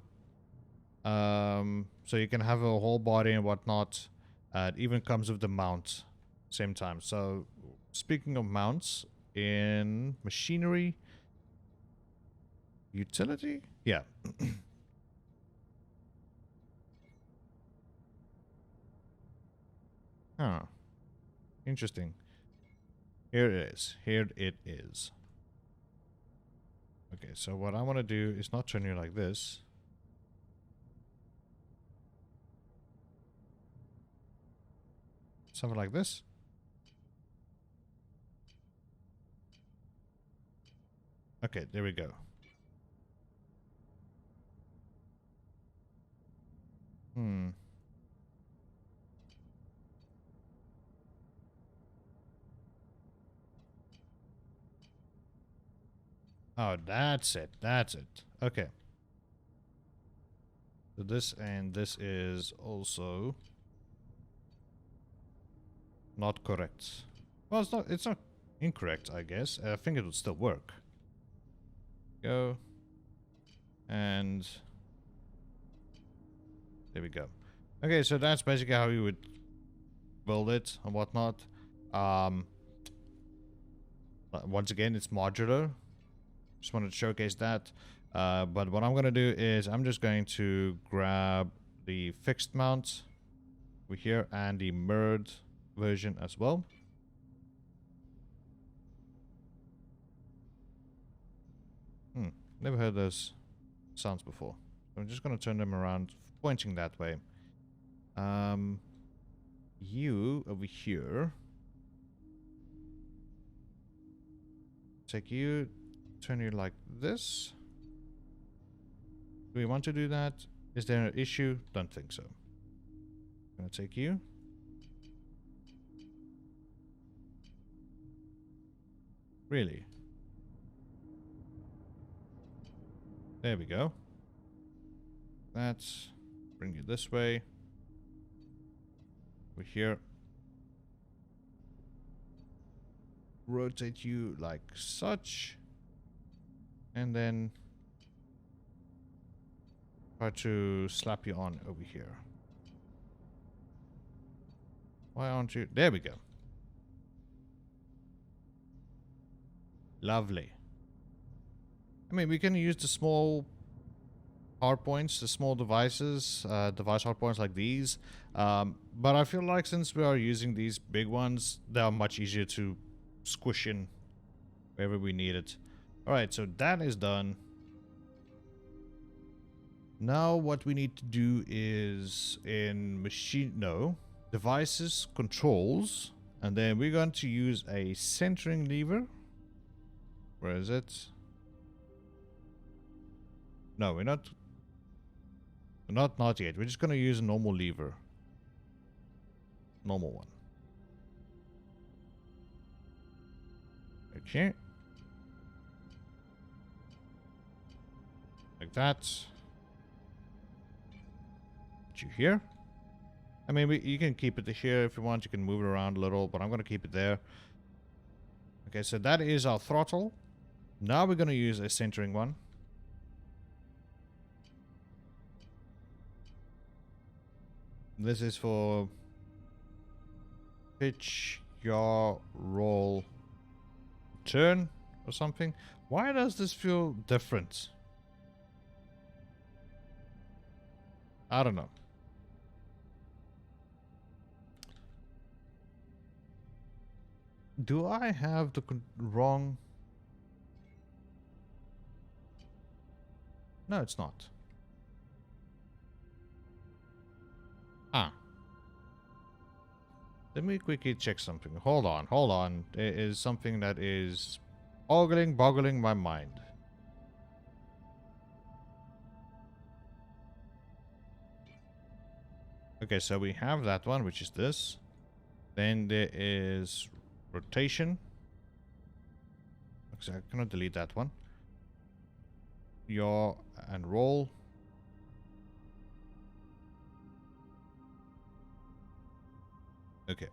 So you can have a whole body and whatnot. It even comes with the mount same time. So speaking of mounts, in machinery, utility? Yeah. Huh. Interesting. Here it is. Here it is. Okay, so what I want to do is not turn you like this. Something like this. Okay, there we go. Oh, that's it. That's it. Okay. So this and this is also not correct. Well, it's not incorrect, I guess. I think it would still work. Go. And there we go. Okay, so that's basically how you would build it and whatnot. Once again, it's modular. Just wanted to showcase that. But what I'm going to do is I'm just going to grab the fixed mount over here and the mirrored version as well. Never heard those sounds before. So I'm just going to turn them around, pointing that way. You over here. Take you, turn you like this. Do we want to do that? Is there an issue? Don't think so. I'm gonna take you. Really? There we go. That's bring you this way. We're here. Rotate you like such. And then try to slap you on over here. Why aren't you? There we go. Lovely. I mean, we can use the small hard points, the small devices, device hard points like these. But I feel like since we are using these big ones, they are much easier to squish in wherever we need it. Alright, so that is done. Now what we need to do is in devices, controls, and then we're going to use a centering lever. Where is it? No, we're not. Not yet. We're just going to use a normal lever. Normal one. Okay. Like that. Put you here. I mean, you can keep it here if you want. You can move it around a little, but I'm going to keep it there. Okay, so that is our throttle. Now we're going to use a centering one. This is for pitch, yaw, roll, turn, or something. Why does this feel different? I don't know. Do I have the wrong... No, it's not. Ah. Let me quickly check something. Hold on. There is something that is boggling my mind. Okay, so we have that one, which is this. Then there is rotation. Okay, I cannot delete that one. Yaw and roll. Okay.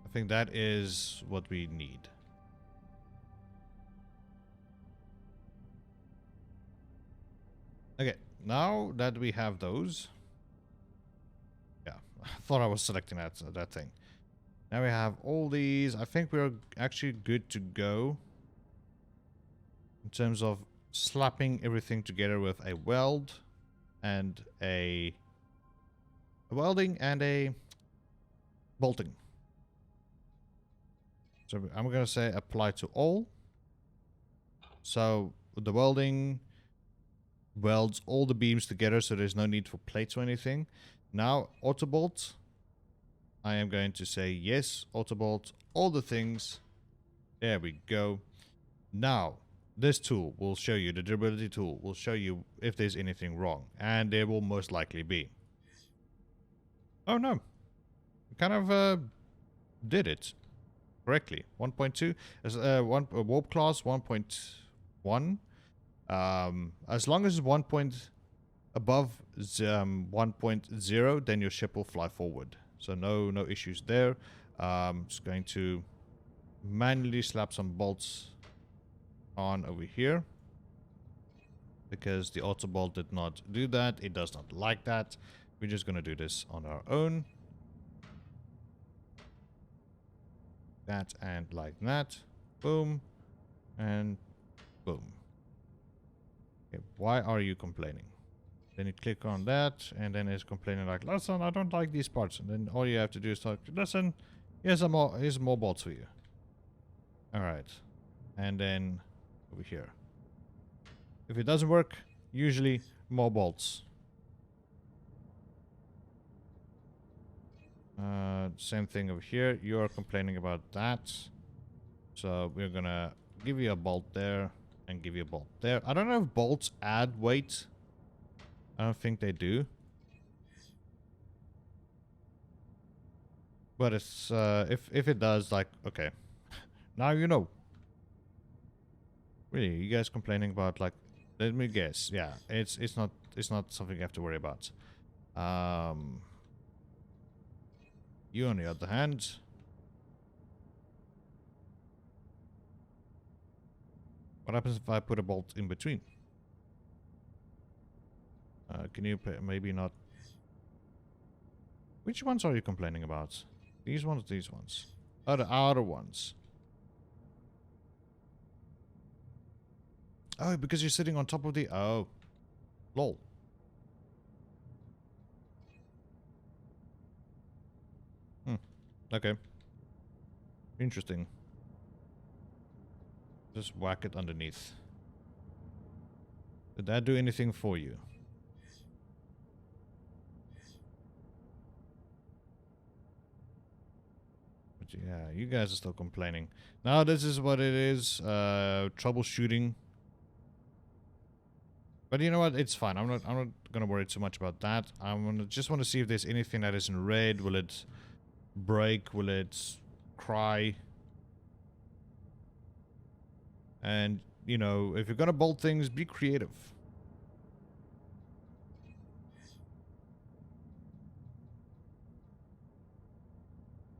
I think that is what we need. Okay, now that we have those... Yeah, I thought I was selecting that thing. Now we have all these. I think we're actually good to go. In terms of slapping everything together with a weld and a welding and a bolting. So I'm going to say apply to all. So the welding welds all the beams together, so there's no need for plates or anything. Now auto bolt, I am going to say yes, auto bolt, all the things. There we go. Now this tool will show you, the durability tool will show you if there's anything wrong, and there will most likely be. Oh no, we kind of did it correctly. 1.2 as warp class 1.1. As long as it's above 1.0, then your ship will fly forward. So no issues there. Just going to manually slap some bolts on over here, because the auto bolt did not do that. It does not like that. We're just going to do this on our own. That and like that. Boom. And boom. Okay, why are you complaining? Then you click on that, and then it's complaining like, listen, I don't like these parts. And then all you have to do is like, listen, here's more bolts for you. Alright. And then over here. If it doesn't work, usually more bolts. Same thing over here. You're complaining about that. So we're gonna give you a bolt there and give you a bolt there. I don't know if bolts add weight. I don't think they do. But it's if it does, like, okay. Now you know. Really, you guys complaining about, like, let me guess. Yeah, it's not something you have to worry about. You on the other hand, what happens if I put a bolt in between? Can you maybe not? Which ones are you complaining about? These ones, these ones. Oh, the outer ones. Oh, because you're sitting on top of the... Oh. Lol. Okay. Interesting. Just whack it underneath. Did that do anything for you? Yeah, you guys are still complaining. Now this is what it is. Troubleshooting. But you know what? It's fine. I'm not gonna worry too much about that. Just want to see if there's anything that is in red. Will it break? Will it cry? And you know, if you're gonna bolt things, be creative.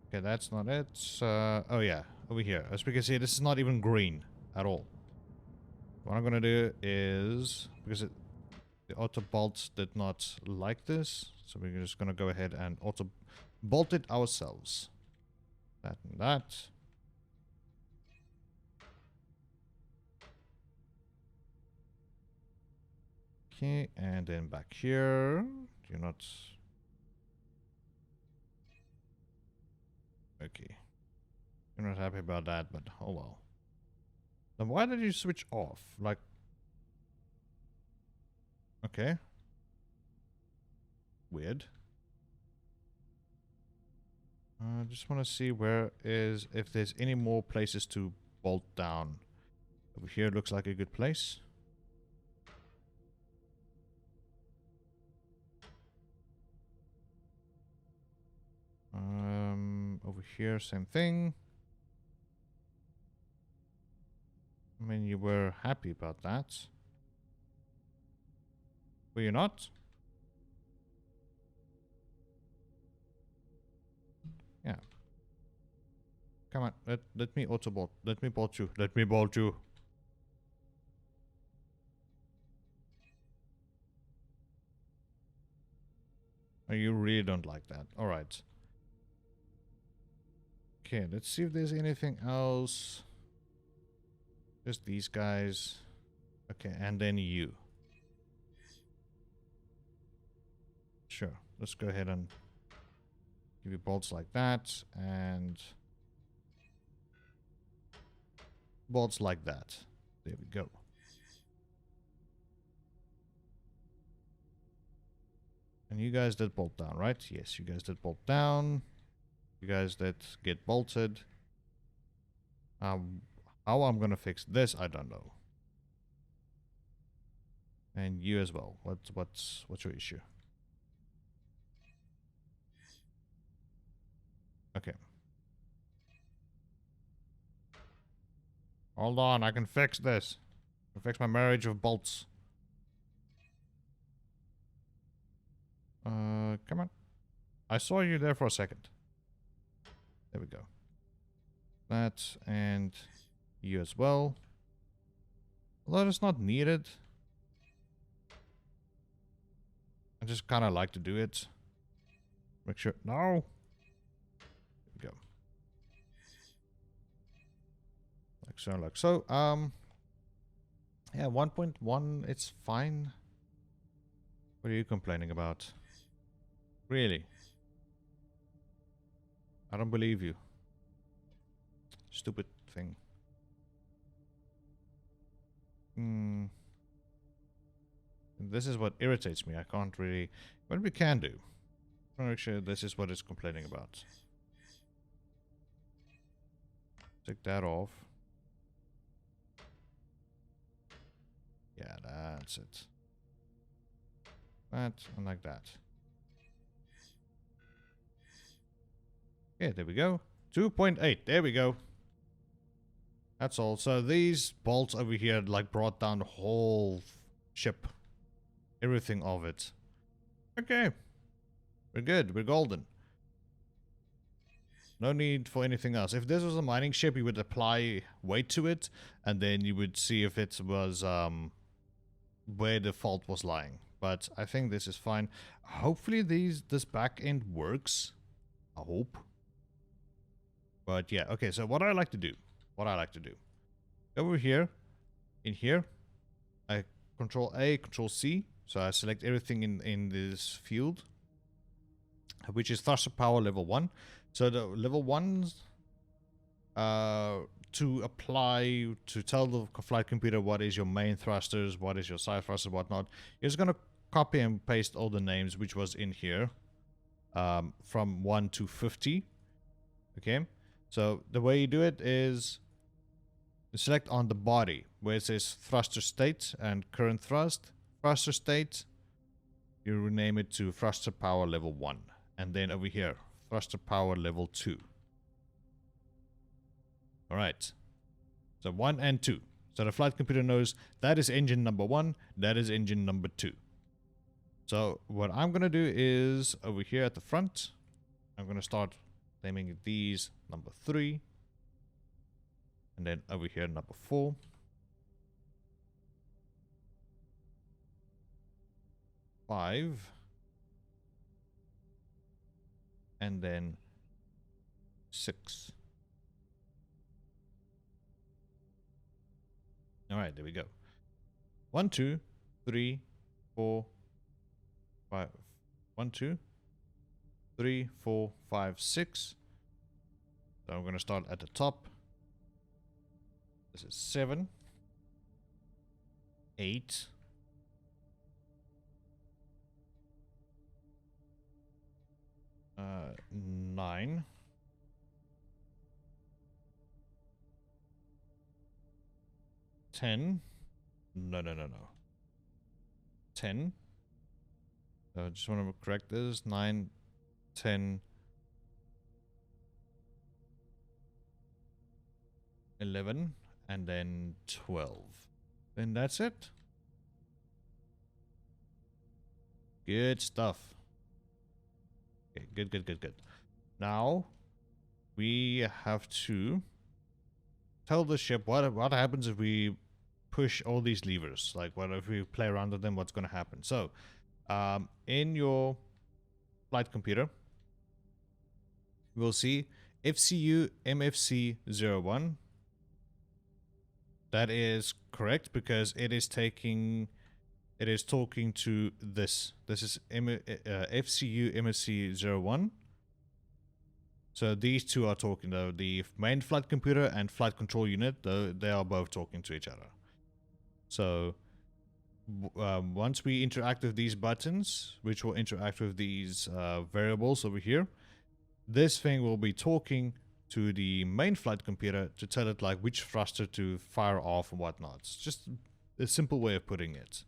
Okay, that's not it. Oh yeah, over here. As we can see, this is not even green at all. What I'm gonna do is, because the auto bolt did not like this, so we're just gonna go ahead and auto bolt it ourselves. That and that. Okay, and then back here. You're not... Okay. You're not happy about that, but oh well. Then why did you switch off? Like... Okay. Weird. I just want to see if there's any more places to bolt down. Over here looks like a good place. Over here, same thing. I mean, you were happy about that. Were you not? Yeah. Come on, let me auto bolt. Let me bolt you. Let me bolt you. Oh, you really don't like that. Alright. Okay, let's see if there's anything else. Just these guys. Okay, and then you. Sure, let's go ahead and give you bolts like that, and bolts like that. There we go. And you guys did bolt down, right? Yes, you guys did bolt down. You guys did get bolted. How I'm gonna fix this, I don't know. And you as well. What's your issue? Okay. Hold on, I can fix this. I can fix my marriage of bolts. Come on. I saw you there for a second. There we go. That and you as well. Although it's not needed. I just kind of like to do it. Make sure. No. There we go. Like so, like so. Yeah, 1.1, it's fine. What are you complaining about? Really? I don't believe you. Stupid thing. This is what irritates me. I can't really... What we can do. I'm make sure this is what it's complaining about. Take that off. Yeah, that's it. That and like that. Yeah, there we go. 2.8. There we go. That's all. So these bolts over here like brought down the whole ship. Everything of it. Okay. We're good. We're golden. No need for anything else. If this was a mining ship, you would apply weight to it, and then you would see if it was where the fault was lying. But I think this is fine. Hopefully this back end works. I hope. But yeah, okay, so what I like to do. Over here, in here, I Control A, Control C. So I select everything in this field, which is thruster power level 1. So the level 1s, to apply, to tell the flight computer what is your main thrusters, what is your side thrusters, whatnot, you're just going to copy and paste all the names which was in here, from 1 to 50. Okay, So the way you do it is select on the body where it says thruster state and current thrust. Thruster state, you rename it to thruster power level 1. And then over here, thruster power level 2. Alright. So 1 and 2. So the flight computer knows that is engine number 1, that is engine number 2. So what I'm going to do is over here at the front, I'm going to start naming these number 3. And then over here number 4. 5. And then 6. Alright, there we go. 1, 2, 3, 4, 5. 1, 2, 3, 4, 5, 6. So I'm going to start at the top. This is 7, 8, 9, 10. No. 10. I just want to correct this. 9, 10, 11, and then 12. Then that's it. Good stuff. Okay, good. Now we have to tell the ship what happens if we push all these levers. Like, what if we play around with them? What's going to happen? So, in your flight computer, we'll see FCU MFC 01. That is correct because it is talking to this. This is FCU MFC 01. So these two are talking, though. The main flight computer and flight control unit, though, they are both talking to each other. So once we interact with these buttons, which will interact with these variables over here, this thing will be talking to the main flight computer to tell it like which thruster to fire off and whatnot. It's just a simple way of putting it.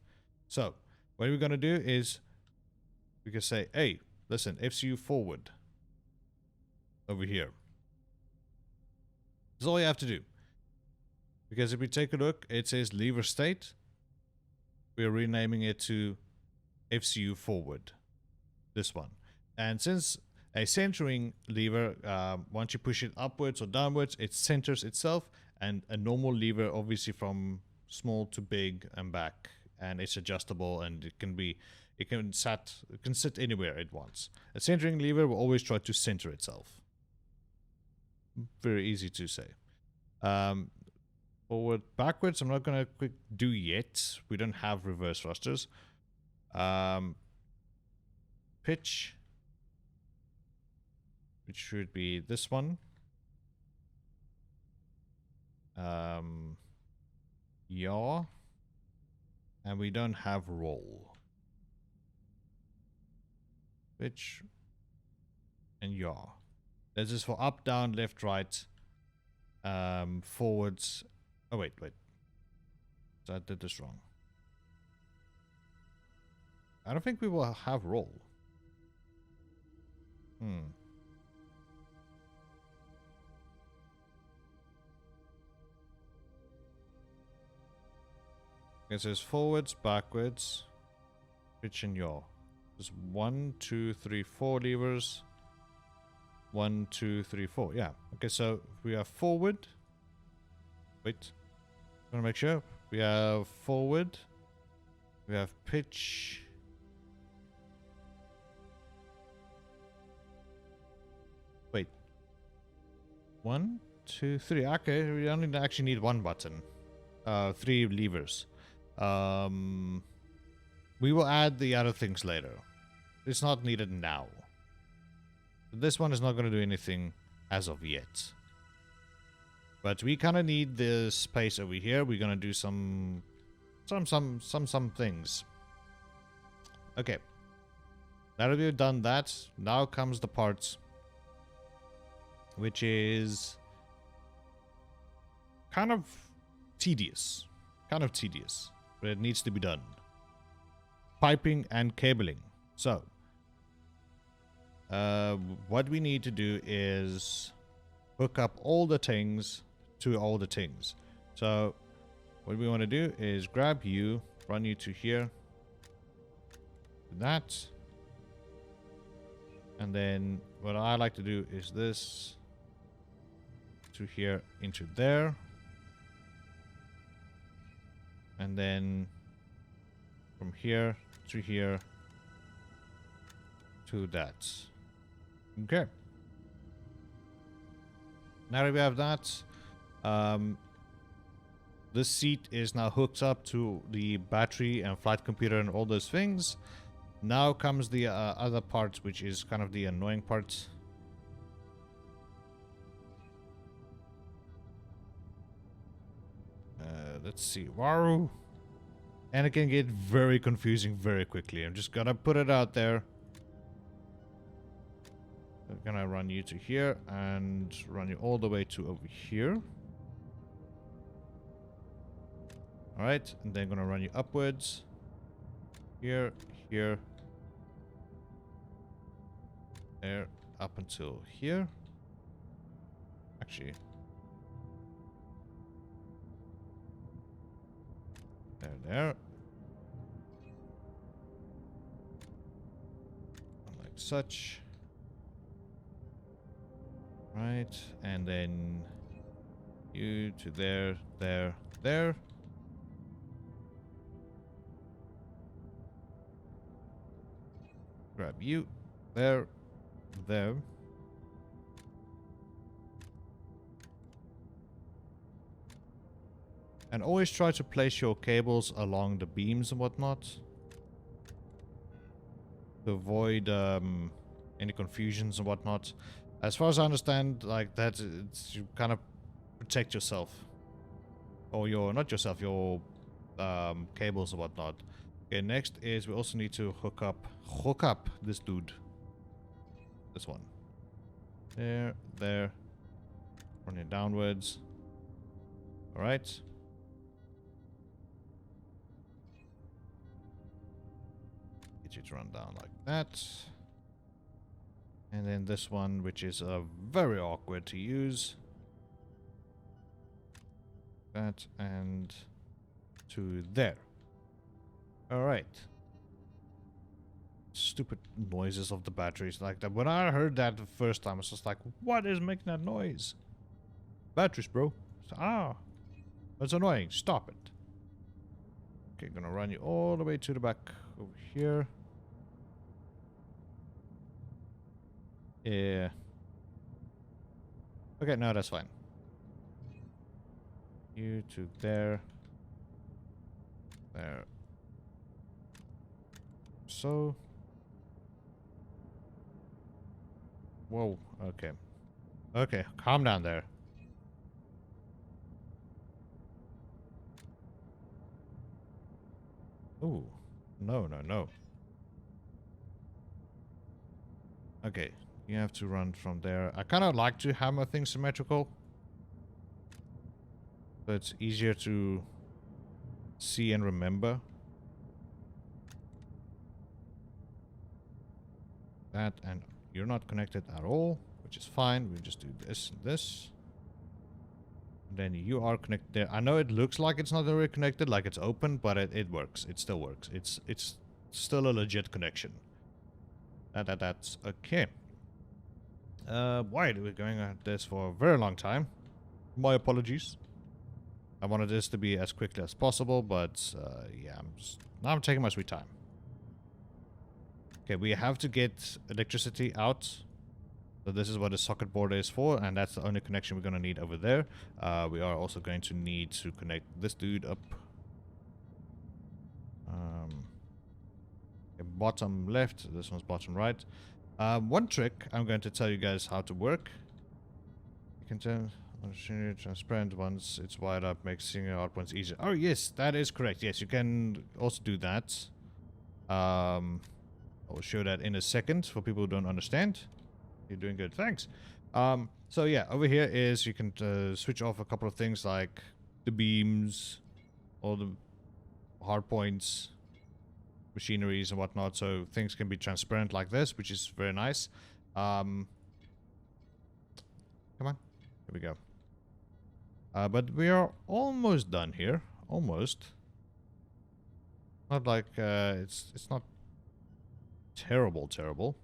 So what we're going to do is we can say, hey, listen, FCU forward over here. That's all you have to do. Because if we take a look, it says lever state. We're renaming it to FCU forward. This one. And since a centering lever, once you push it upwards or downwards, it centers itself. And a normal lever, obviously from small to big and back. And it's adjustable, and it can sit anywhere it wants. A centering lever will always try to center itself. Very easy to say. Forward, backwards, I'm not going to quick do yet. We don't have reverse thrusters. Pitch, which should be this one. Yaw. And we don't have roll. Pitch and yaw. This is for up, down, left, right, forwards. Oh, wait. So I did this wrong. I don't think we will have roll. Okay, so it's forwards, backwards, pitch and yaw. There's 1, 2, 3, 4 levers. 1, 2, 3, 4. Yeah. Okay, so we have forward. Wait. I want to make sure. We have forward. We have pitch. Wait. 1, 2, 3. Okay, we only actually need one button. 3 levers. We will add the other things later. It's not needed now. This one is not going to do anything as of yet. But we kind of need the space over here. We're going to do some things. Okay. Now that we've done that, now comes the parts which is kind of tedious. Kind of tedious, but it needs to be done. Piping and cabling. So, what we need to do is hook up all the things to all the things. So, what we want to do is grab you, run you to here, that, and then what I like to do is this to here into there, and then from here to here to that. Okay. Now that we have that, this seat is now hooked up to the battery and flight computer and all those things. Now comes the other part, which is kind of the annoying part. Let's see. Wow. And it can get very confusing very quickly. I'm just gonna put it out there. I'm gonna run you to here and run you all the way to over here. Alright, and then gonna run you upwards. Here, here. There, up until here. Actually. There. Like such. Right, and then you to there, there, there. Grab you, there, there. And always try to place your cables along the beams and whatnot, to avoid any confusions and whatnot. As far as I understand, like that, it's you kind of protect yourself, or your not yourself, your cables and whatnot. Okay, next is we also need to hook up this dude, this one. There, running downwards. All right. Get you to run down like that. And then this one, which is very awkward to use. That and to there. Alright. Stupid noises of the batteries like that. When I heard that the first time, I was just like, what is making that noise? Batteries, bro. That's annoying. Stop it. Okay, gonna run you all the way to the back over here. Yeah. Okay, no, that's fine. You to there. There. So. Whoa, okay. Okay, calm down there. Ooh. No, no, no. Okay. You have to run from there. I kind of like to hammer things symmetrical. So it's easier to see and remember. That, and you're not connected at all, which is fine. We just do this and this. And then you are connected there. I know it looks like it's not really connected, like it's open, but it works. It still works. It's still a legit connection. That's okay. Why are we going at this for a very long time? My apologies. I wanted this to be as quickly as possible, but yeah, I'm taking my sweet time. Okay, we have to get electricity out. So this is what the socket board is for, and that's the only connection we're going to need over there. We are also going to need to connect this dude up. Okay, bottom left, this one's bottom right. One trick I'm going to tell you guys how to work. You can tell transparent once it's wired up, makes seeing out ones easier. Oh yes, that is correct. Yes, you can also do that. I'll show that in a second for people who don't understand. You're doing good, thanks. So yeah, over here is you can switch off a couple of things like the beams, all the hard points, machineries and whatnot, so things can be transparent like this, which is very nice. Come on, here we go. But we are almost done here, almost. Not like it's not terrible.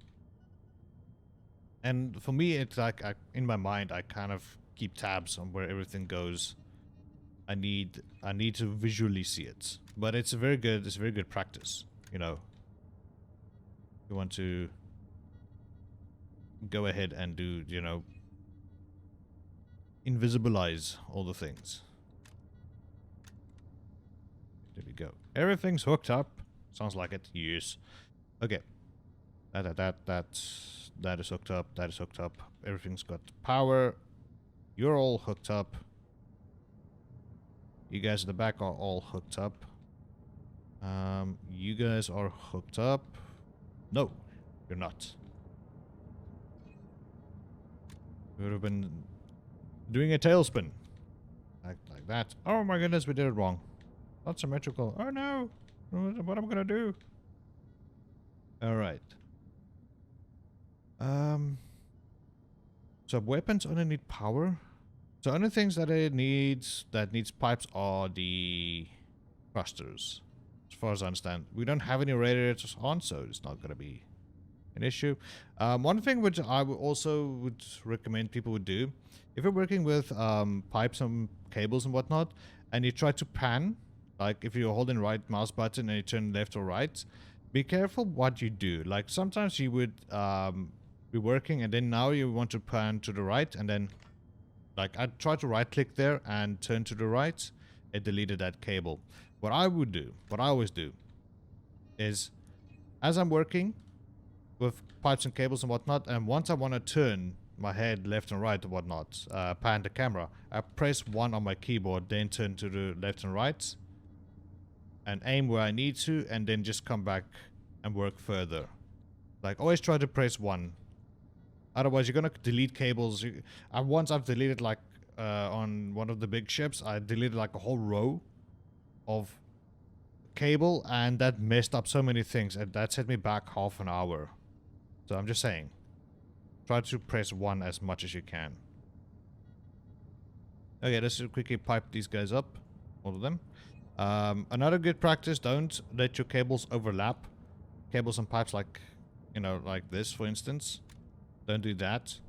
And for me, it's like in my mind, I kind of keep tabs on where everything goes. I need to visually see it, but it's a very good practice. You know, you want to go ahead and do, you know, invisibilize all the things. There we go. Everything's hooked up. Sounds like it. Yes. Okay. That is hooked up. That is hooked up. Everything's got power. You're all hooked up. You guys at the back are all hooked up. You guys are hooked up. No, you're not. We would have been doing a tailspin. Like that. Oh my goodness, we did it wrong. Not symmetrical. Oh no! What am I gonna do? Alright. So weapons only need power. So only things that it needs pipes are the thrusters. As far as I understand. We don't have any radiators on, so it's not gonna be an issue. One thing which I would recommend people would do, if you're working with pipes and cables and whatnot, and you try to pan, like if you're holding right mouse button and you turn left or right, be careful what you do. Like sometimes you would be working and then now you want to pan to the right, and then like I tried to right click there and turn to the right, it deleted that cable. What I always do is, as I'm working with pipes and cables and whatnot, and once I want to turn my head left and right and whatnot, pan the camera, I press 1 on my keyboard, then turn to the left and right, and aim where I need to, and then just come back and work further. Like, always try to press 1. Otherwise, you're gonna delete cables. Once I've deleted, like, on one of the big ships, I deleted like a whole row of cable, and that messed up so many things, and that set me back half an hour. So I'm just saying, try to press 1 as much as you can. Okay, let's quickly pipe these guys up, all of them. Another good practice, don't let your cables overlap. Cables and pipes, like, you know, like this, for instance. Don't do that.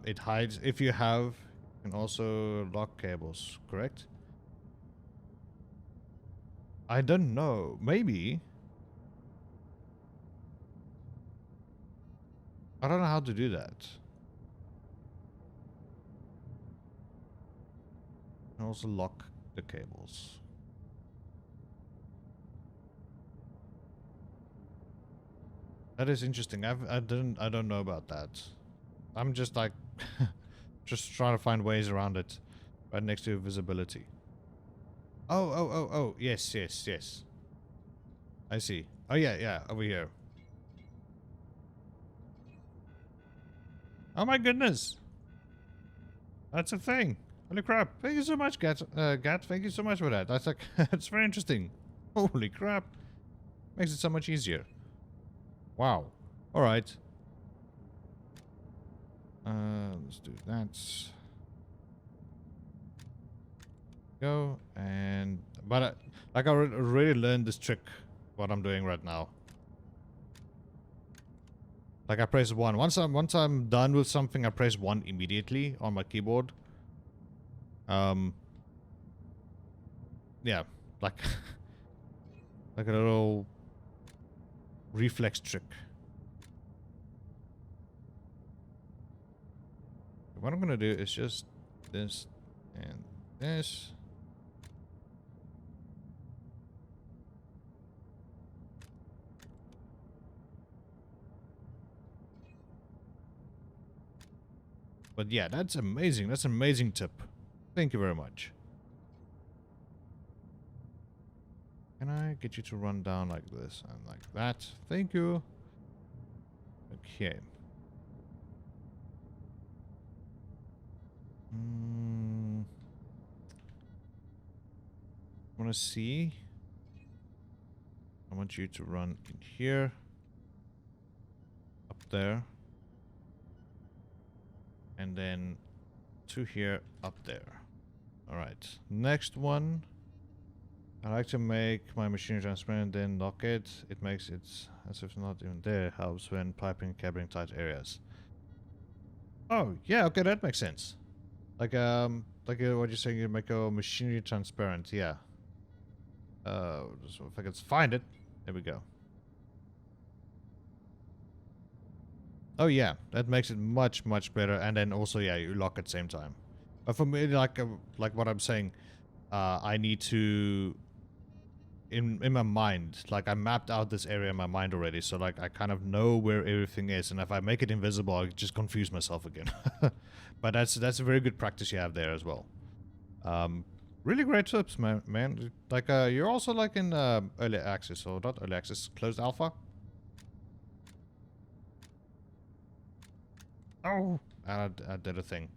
It hides. If you have, you can also lock cables, correct? I don't know. Maybe. I don't know how to do that. And also lock the cables. That is interesting. I don't know about that. I'm just like just trying to find ways around it. Right next to visibility. Oh, yes. I see. Oh yeah, over here. Oh my goodness. That's a thing. Holy crap. Thank you so much, Gat. Thank you so much for that. That's like, it's very interesting. Holy crap. Makes it so much easier. Wow. Alright. Let's do that. Go. And, but like I already learned this trick, what I'm doing right now. Like I press 1. Once I'm done with something, I press 1 immediately on my keyboard. Yeah, like like a little reflex trick. What I'm gonna do is just this and this. But yeah, that's amazing. That's an amazing tip. Thank you very much. Can I get you to run down like this and like that? Thank you. Okay. I want to see. I want you to run in here. Up there. And then 2 here, up there. Alright. Next one. I like to make my machinery transparent, then lock it. It makes it as if not even there. Helps when piping and cabling tight areas. Oh, yeah, okay, that makes sense. Like what you're saying, you make a machinery transparent, yeah. So if I can find it, there we go. Oh yeah, that makes it much better, and then also yeah, you lock at the same time. But for me, like what I'm saying, I need to in my mind, like I mapped out this area in my mind already, so like I kind of know where everything is, and if I make it invisible, I just confuse myself again. But that's a very good practice you have there as well. Really great tips, man. Like you're also like in early access, or not early access, closed alpha. Oh, I did a thing.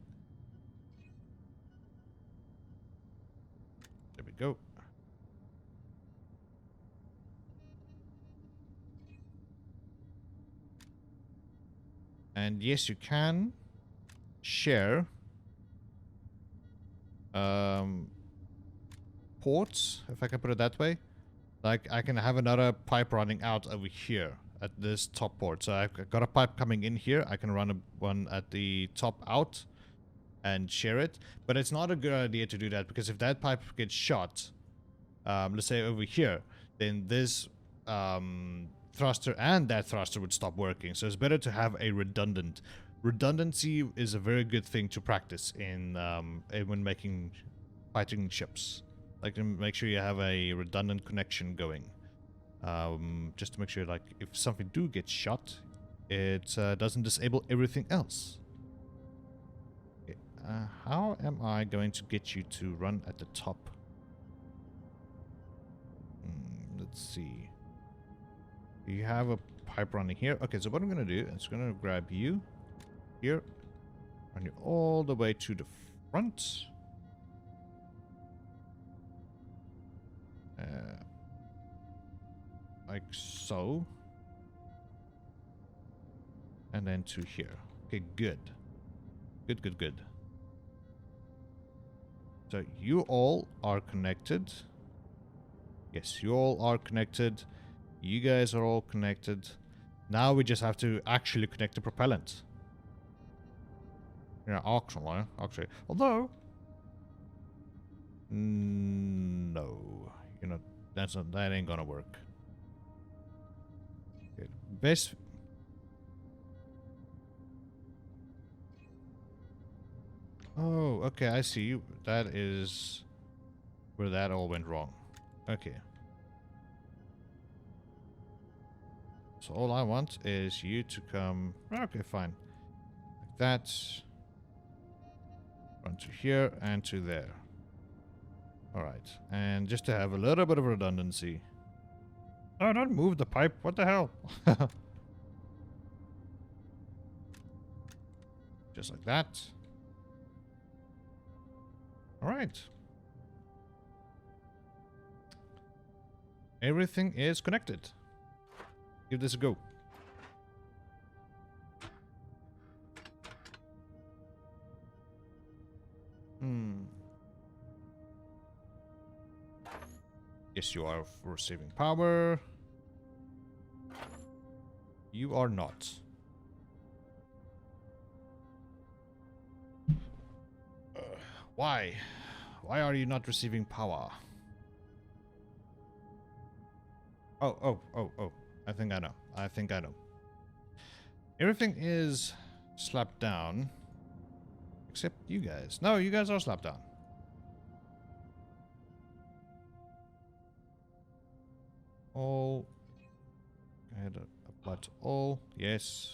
There we go. And yes, you can share ports, if I can put it that way. Like I can have another pipe running out over here at this top port. So I've got a pipe coming in here. I can run one at the top out and share it. But it's not a good idea to do that, because if that pipe gets shot, let's say over here, then this thruster and that thruster would stop working. So it's better to have a redundant. Redundancy is a very good thing to practice in when making fighting ships. Like to make sure you have a redundant connection going. Just to make sure, like, if something do get shot, it doesn't disable everything else. Okay. How am I going to get you to run at the top? Let's see. You have a pipe running here. Okay, so what I'm going to do is going to grab you here, run you all the way to the front. Like so. And then to here. Okay, good. Good. So you all are connected. Yes, you all are connected. You guys are all connected. Now we just have to actually connect the propellant. Yeah, actually. Although... no. You know, that ain't gonna work. Okay, best... Oh, okay, I see you. That is where that all went wrong. Okay. So all I want is you to come... Okay, fine. Like that. Run to here and to there. Alright. And just to have a little bit of redundancy. Oh, don't move the pipe. What the hell? Just like that. Alright. Everything is connected. Give this a go. Yes, you are receiving power. You are not. Why? Why are you not receiving power? Oh. I think I know. Everything is slapped down. Except you guys. No, you guys are slapped down. All. I had apply to all. Yes.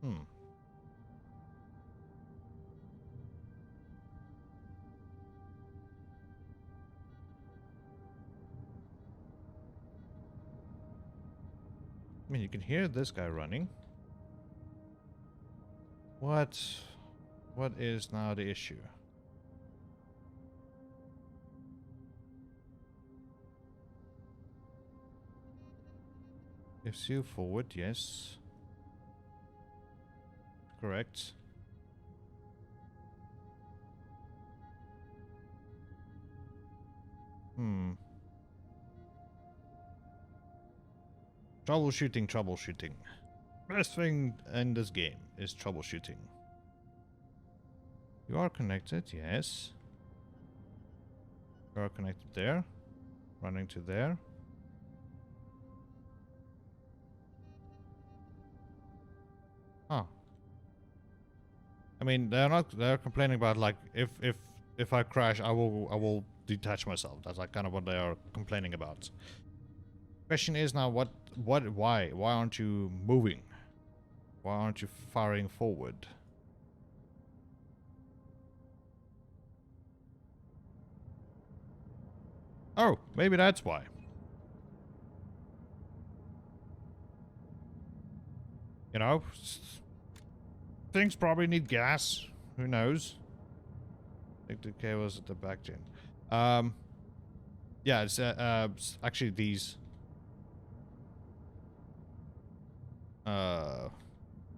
I mean, you can hear this guy running. What? What is now the issue? Gives you forward, yes. Correct. Troubleshooting, troubleshooting. Best thing in this game is troubleshooting. You are connected, yes. You are connected there. Running to there. Huh. I mean, they're complaining about like if I crash, I will detach myself. That's like kind of what they are complaining about. Question is now why aren't you moving? Why aren't you firing forward? Oh, maybe that's why. You know, things probably need gas. Who knows? I think the cables at the back gen. Yeah, it's actually these.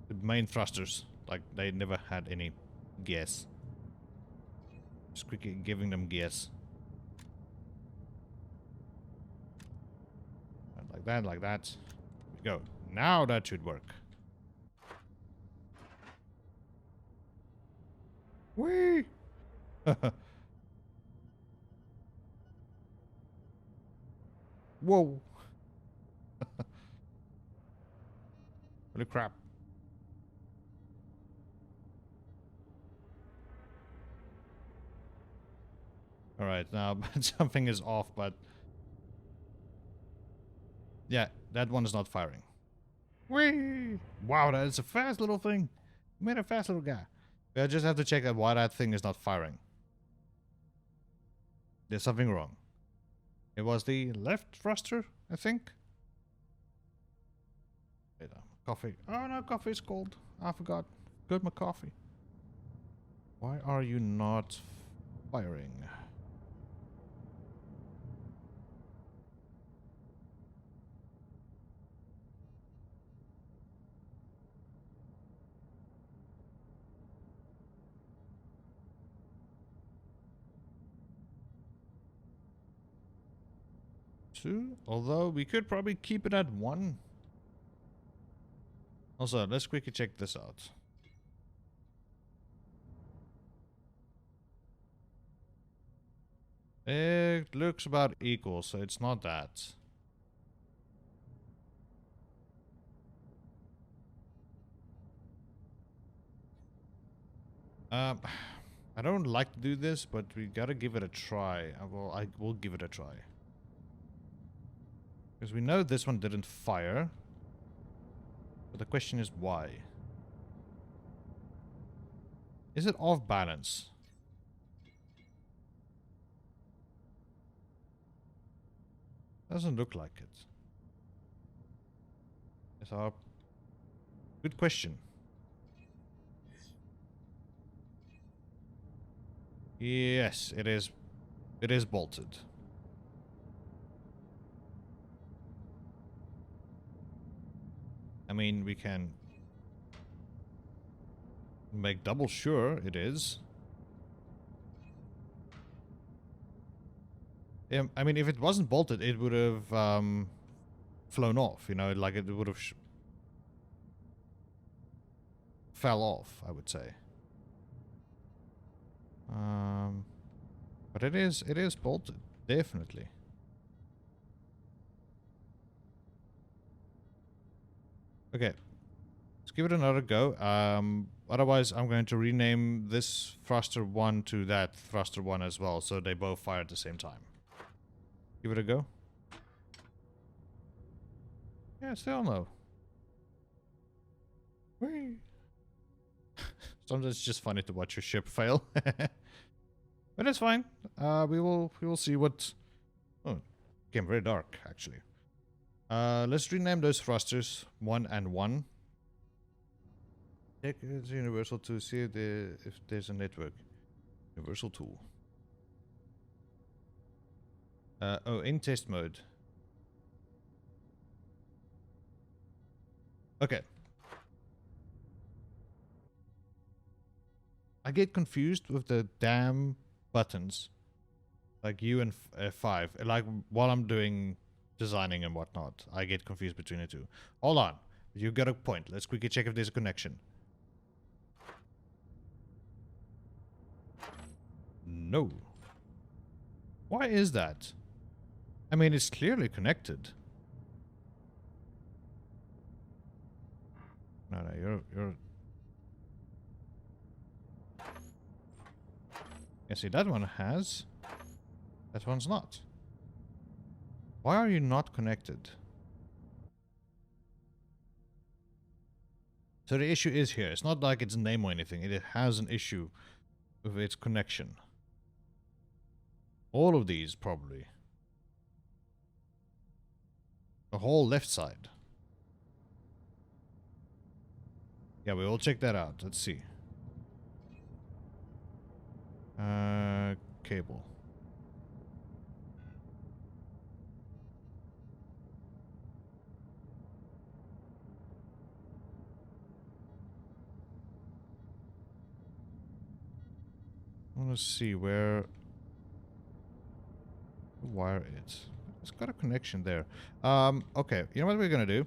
The main thrusters, like they never had any gas. Just quickly giving them gas. Like that, like that. There we go. Now that should work. Whee! Whoa! Holy crap. Alright, now something is off, but... yeah, that one is not firing. Whee! Wow, that is a fast little thing. You made a fast little guy. I just have to check out why that thing is not firing. There's something wrong. It was the left thruster, I think. Wait, coffee. Oh no, coffee is cold. I forgot. Good, my coffee. Why are you not firing? Two, although we could probably keep it at one. Also, let's quickly check this out. It looks about equal, so it's not that. I don't like to do this, but we gotta give it a try. I will give it a try. Because we know this one didn't fire. But the question is why? Is it off balance? Doesn't look like it. It's our good question. Yes, it is. It is bolted. I mean, we can make double sure it is. I mean, if it wasn't bolted, it would have flown off, you know, like it would have fell off, I would say. But it is bolted, definitely. Okay, let's give it another go. Otherwise, I'm going to rename this thruster 1 to that thruster 1 as well, so they both fire at the same time. Give it a go. Yeah, still no. Whee! Sometimes it's just funny to watch your ship fail. But it's fine. We will see what... oh, it became very dark, actually. Let's rename those thrusters 1 and 1. Check the universal to see if there's a network. Universal tool. Oh, in test mode. Okay. I get confused with the damn buttons. Like U and F5. Like while I'm doing designing and whatnot, I get confused between the two. Hold on. You got a point. Let's quickly check if there's a connection. No. Why is that? I mean, it's clearly connected. No, you're... Yeah, see, that one has. That one's not. Why are you not connected? So the issue is here. It's not like its name or anything. It has an issue with its connection. All of these, probably. The whole left side. Yeah, we will check that out. Let's see. Cable. I want to see where the wire is. It's got a connection there. Okay. You know what we're gonna do?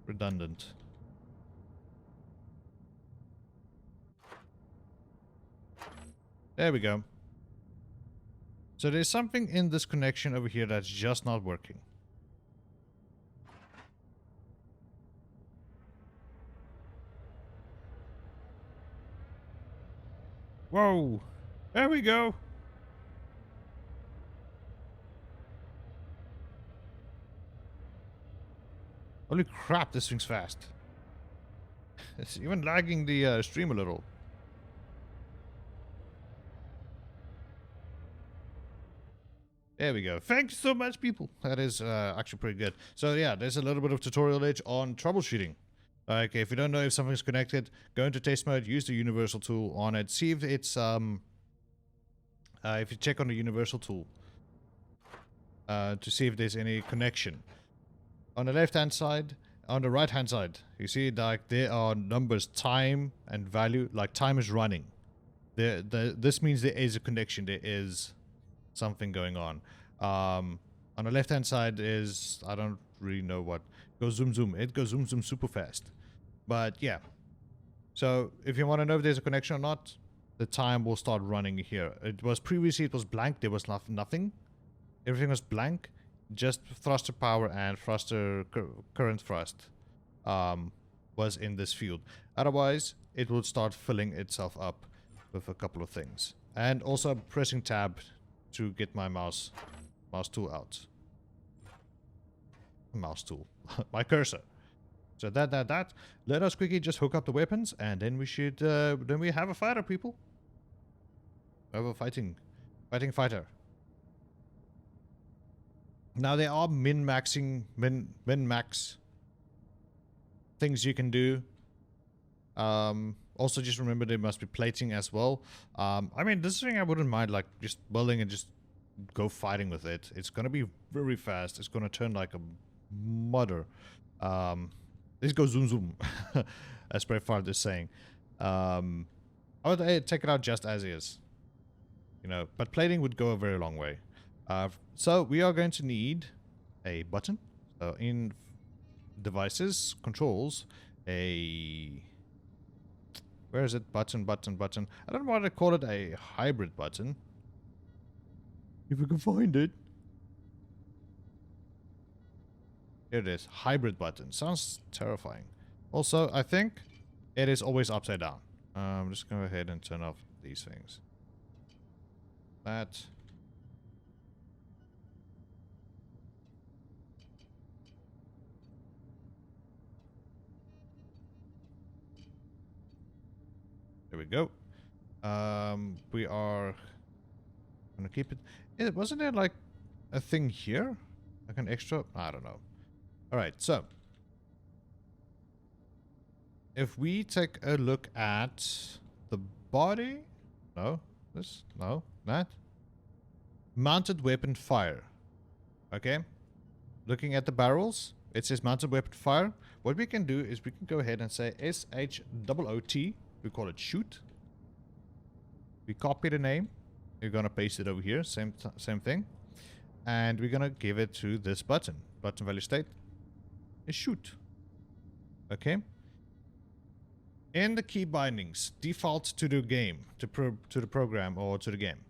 Redundant. There we go. So there's something in this connection over here that's just not working. Whoa! There we go! Holy crap, this thing's fast. It's even lagging the stream a little. There we go. Thanks so much, people. That is actually pretty good. So yeah, there's a little bit of tutorial edge on troubleshooting. Okay, if you don't know if something's connected, go into test mode, use the universal tool on it, see if it's if you check on the universal tool to see if there's any connection. On the left hand side, on the right hand side, you see like there are numbers, time and value, like time is running. This means there is a connection, there is something going on. On the left hand side is, I don't really know what, goes zoom zoom, it goes zoom zoom super fast. But yeah, so if you want to know if there's a connection or not, the time will start running here. It was previously, it was blank, there was nothing, everything was blank, just thruster power and thruster current thrust was in this field. Otherwise it would start filling itself up with a couple of things. And also pressing tab to get my mouse tool out. Mouse tool. My cursor. So that. Let us quickly just hook up the weapons, and then we should, then we have a fighter, people. We have a fighting fighter. Now there are min-max things you can do. Also just remember there must be plating as well. I mean, this thing I wouldn't mind like just building and just go fighting with it. It's gonna be very fast. It's gonna turn like a mother. Let's go zoom zoom, as Brave is saying. I would take it out just as is, you know, but plating would go a very long way. So we are going to need a button. So in devices, controls, where is it? Button. I don't know why they call it a hybrid button. If we can find it. Here it is. Hybrid button. Sounds terrifying. Also, I think it is always upside down. Just go ahead and turn off these things. That. There we go. We are gonna keep it. Wasn't there like a thing here? Like an extra? I don't know. Alright, so if we take a look at the body, no, this, no, that. Mounted weapon fire. Okay. Looking at the barrels, it says mounted weapon fire. What we can do is we can go ahead and say SHOOT. We call it shoot. We copy the name. We're going to paste it over here. Same thing. And we're going to give it to this button. Button value state is shoot. Okay. In the key bindings, default to the game, to the program or to the game.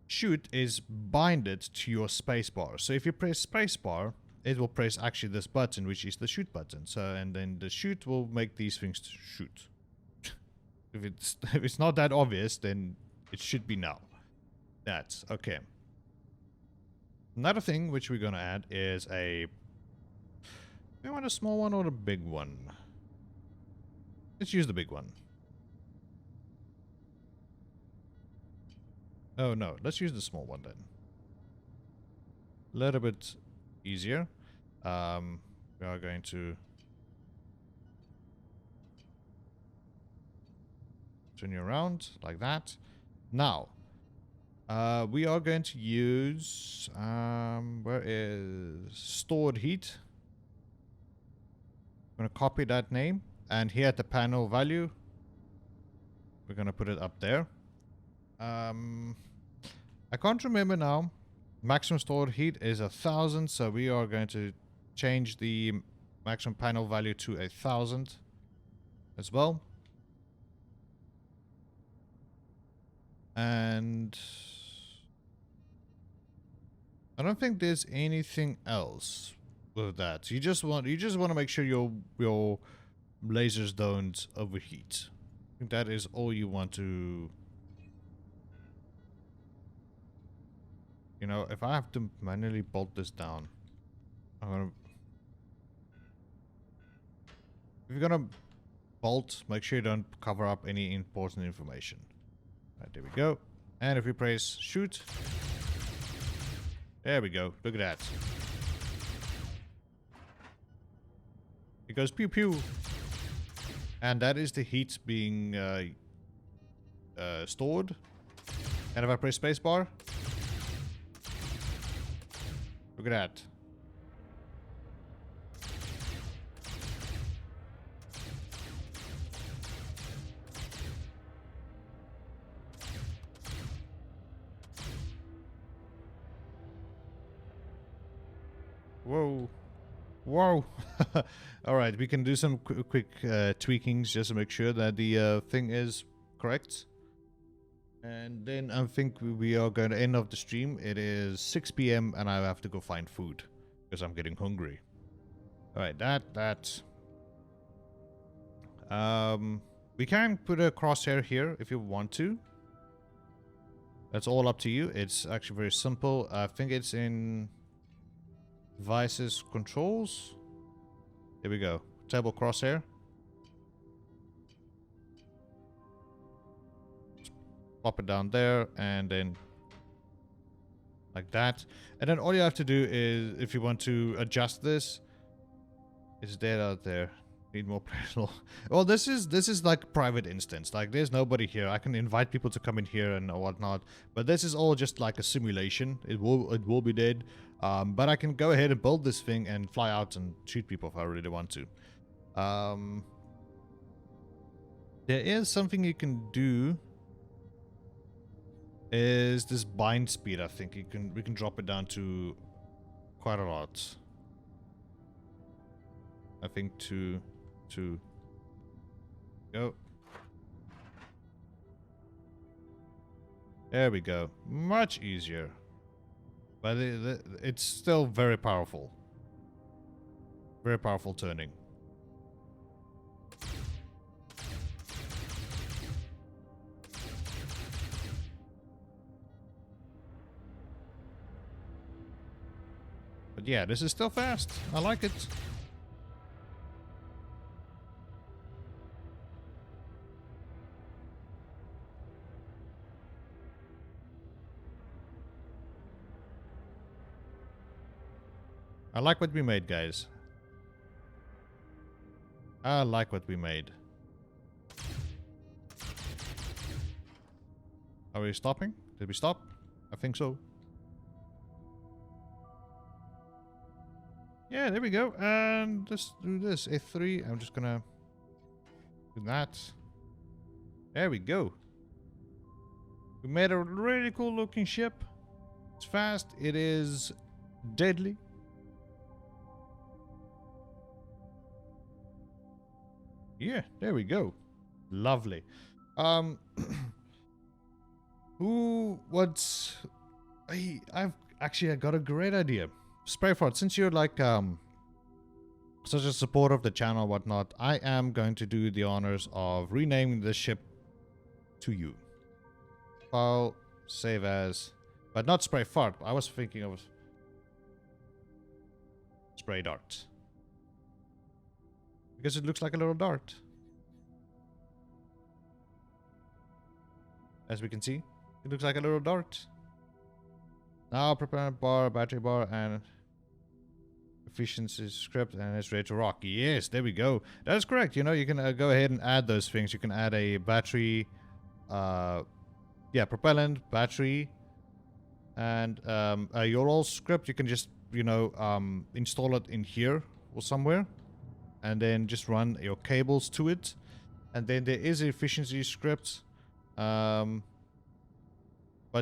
Shoot is binded to your spacebar. So if you press spacebar, it will press actually this button, which is the shoot button. So, and then the shoot will make these things to shoot. if it's not that obvious, then it should be now. That's okay. Another thing which we're gonna add is we want a small one or a big one? Let's use the big one. Oh no, let's use the small one then. A little bit easier. We are going to turn you around like that. Now, we are going to use, where is stored heat? I'm going to copy that name, and here at the panel value, we're going to put it up there. I can't remember now. Maximum stored heat is 1000, so we are going to change the maximum panel value to 1000 as well. And I don't think there's anything else with that. You just want to make sure your lasers don't overheat. I think that is all you want to. You know, if I have to manually bolt this down, I'm gonna. If you're gonna bolt, make sure you don't cover up any important information. Right, there we go. And if we press shoot, there we go. Look at that. It goes pew pew, and that is the heat being stored. And if I press spacebar. Look at that. Whoa. Whoa. Alright, we can do some quick tweakings just to make sure that the thing is correct. And then I think we are going to end of the stream. It is 6 p.m. and I have to go find food because I'm getting hungry. Alright, we can put a crosshair here if you want to. That's all up to you. It's actually very simple. I think it's in devices controls. Here we go. Table crosshair. Pop it down there and then like that. And then all you have to do is, if you want to adjust this, it's dead out there. Need more personal. Well, this is like private instance. Like there's nobody here. I can invite people to come in here and whatnot. But this is all just like a simulation. It will be dead. But I can go ahead and build this thing and fly out and shoot people if I really want to. There is something you can do. Is this bind speed? I think we can drop it down to quite a lot. I think to go. There we go. Much easier, but it's still very powerful. Very powerful turning. But yeah, this is still fast. I like it. I like what we made, guys. I like what we made. Are we stopping? Did we stop? I think so. Yeah, there we go. And let's do this. F3. I'm just gonna do that. There we go. We made a really cool looking ship. It's fast. It is deadly. Yeah, there we go. Lovely. I've actually got a great idea. Sprayfart, since you're like such a supporter of the channel and whatnot, I am going to do the honors of renaming this ship to you. File, save as, but not Sprayfart. I was thinking of Spray Dart. Because it looks like a little dart. As we can see, it looks like a little dart. Now propellant bar, battery bar, and efficiency script, and it's ready to rock. Yes, there we go. That is correct. You know, you can go ahead and add those things. You can add a battery, yeah, propellant, battery, and your old script. You can just, you know, install it in here or somewhere, and then just run your cables to it. And then there is an efficiency script. But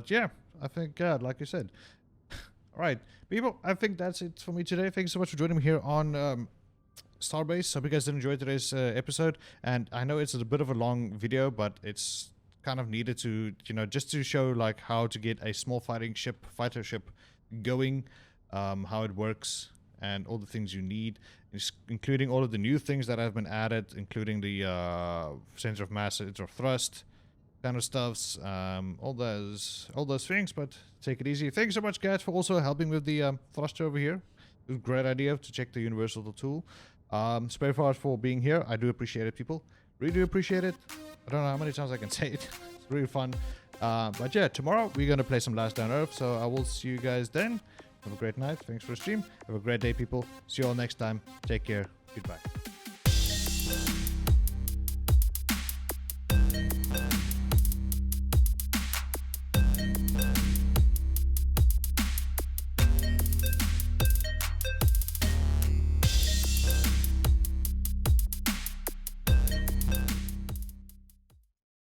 yeah, I think, like you said. All right, people, I think that's it for me today. Thanks so much for joining me here on Starbase. Hope you guys did enjoy today's episode. And I know it's a bit of a long video, but it's kind of needed to, you know, just to show like how to get a small fighter ship going, how it works, and all the things you need, including all of the new things that have been added, including the center of mass, center of thrust, kind of stuffs, all those things. But take it easy. Thanks so much, guys, for also helping with the thruster over here. It was a great idea to check the universal tool. Sprayfart for being here. I do appreciate it, people. Really do appreciate it. I don't know how many times I can say it. It's really fun. But yeah, tomorrow we're gonna play some Last Down Earth. So I will see you guys then. Have a great night. Thanks for the stream. Have a great day, people. See you all next time. Take care. Goodbye.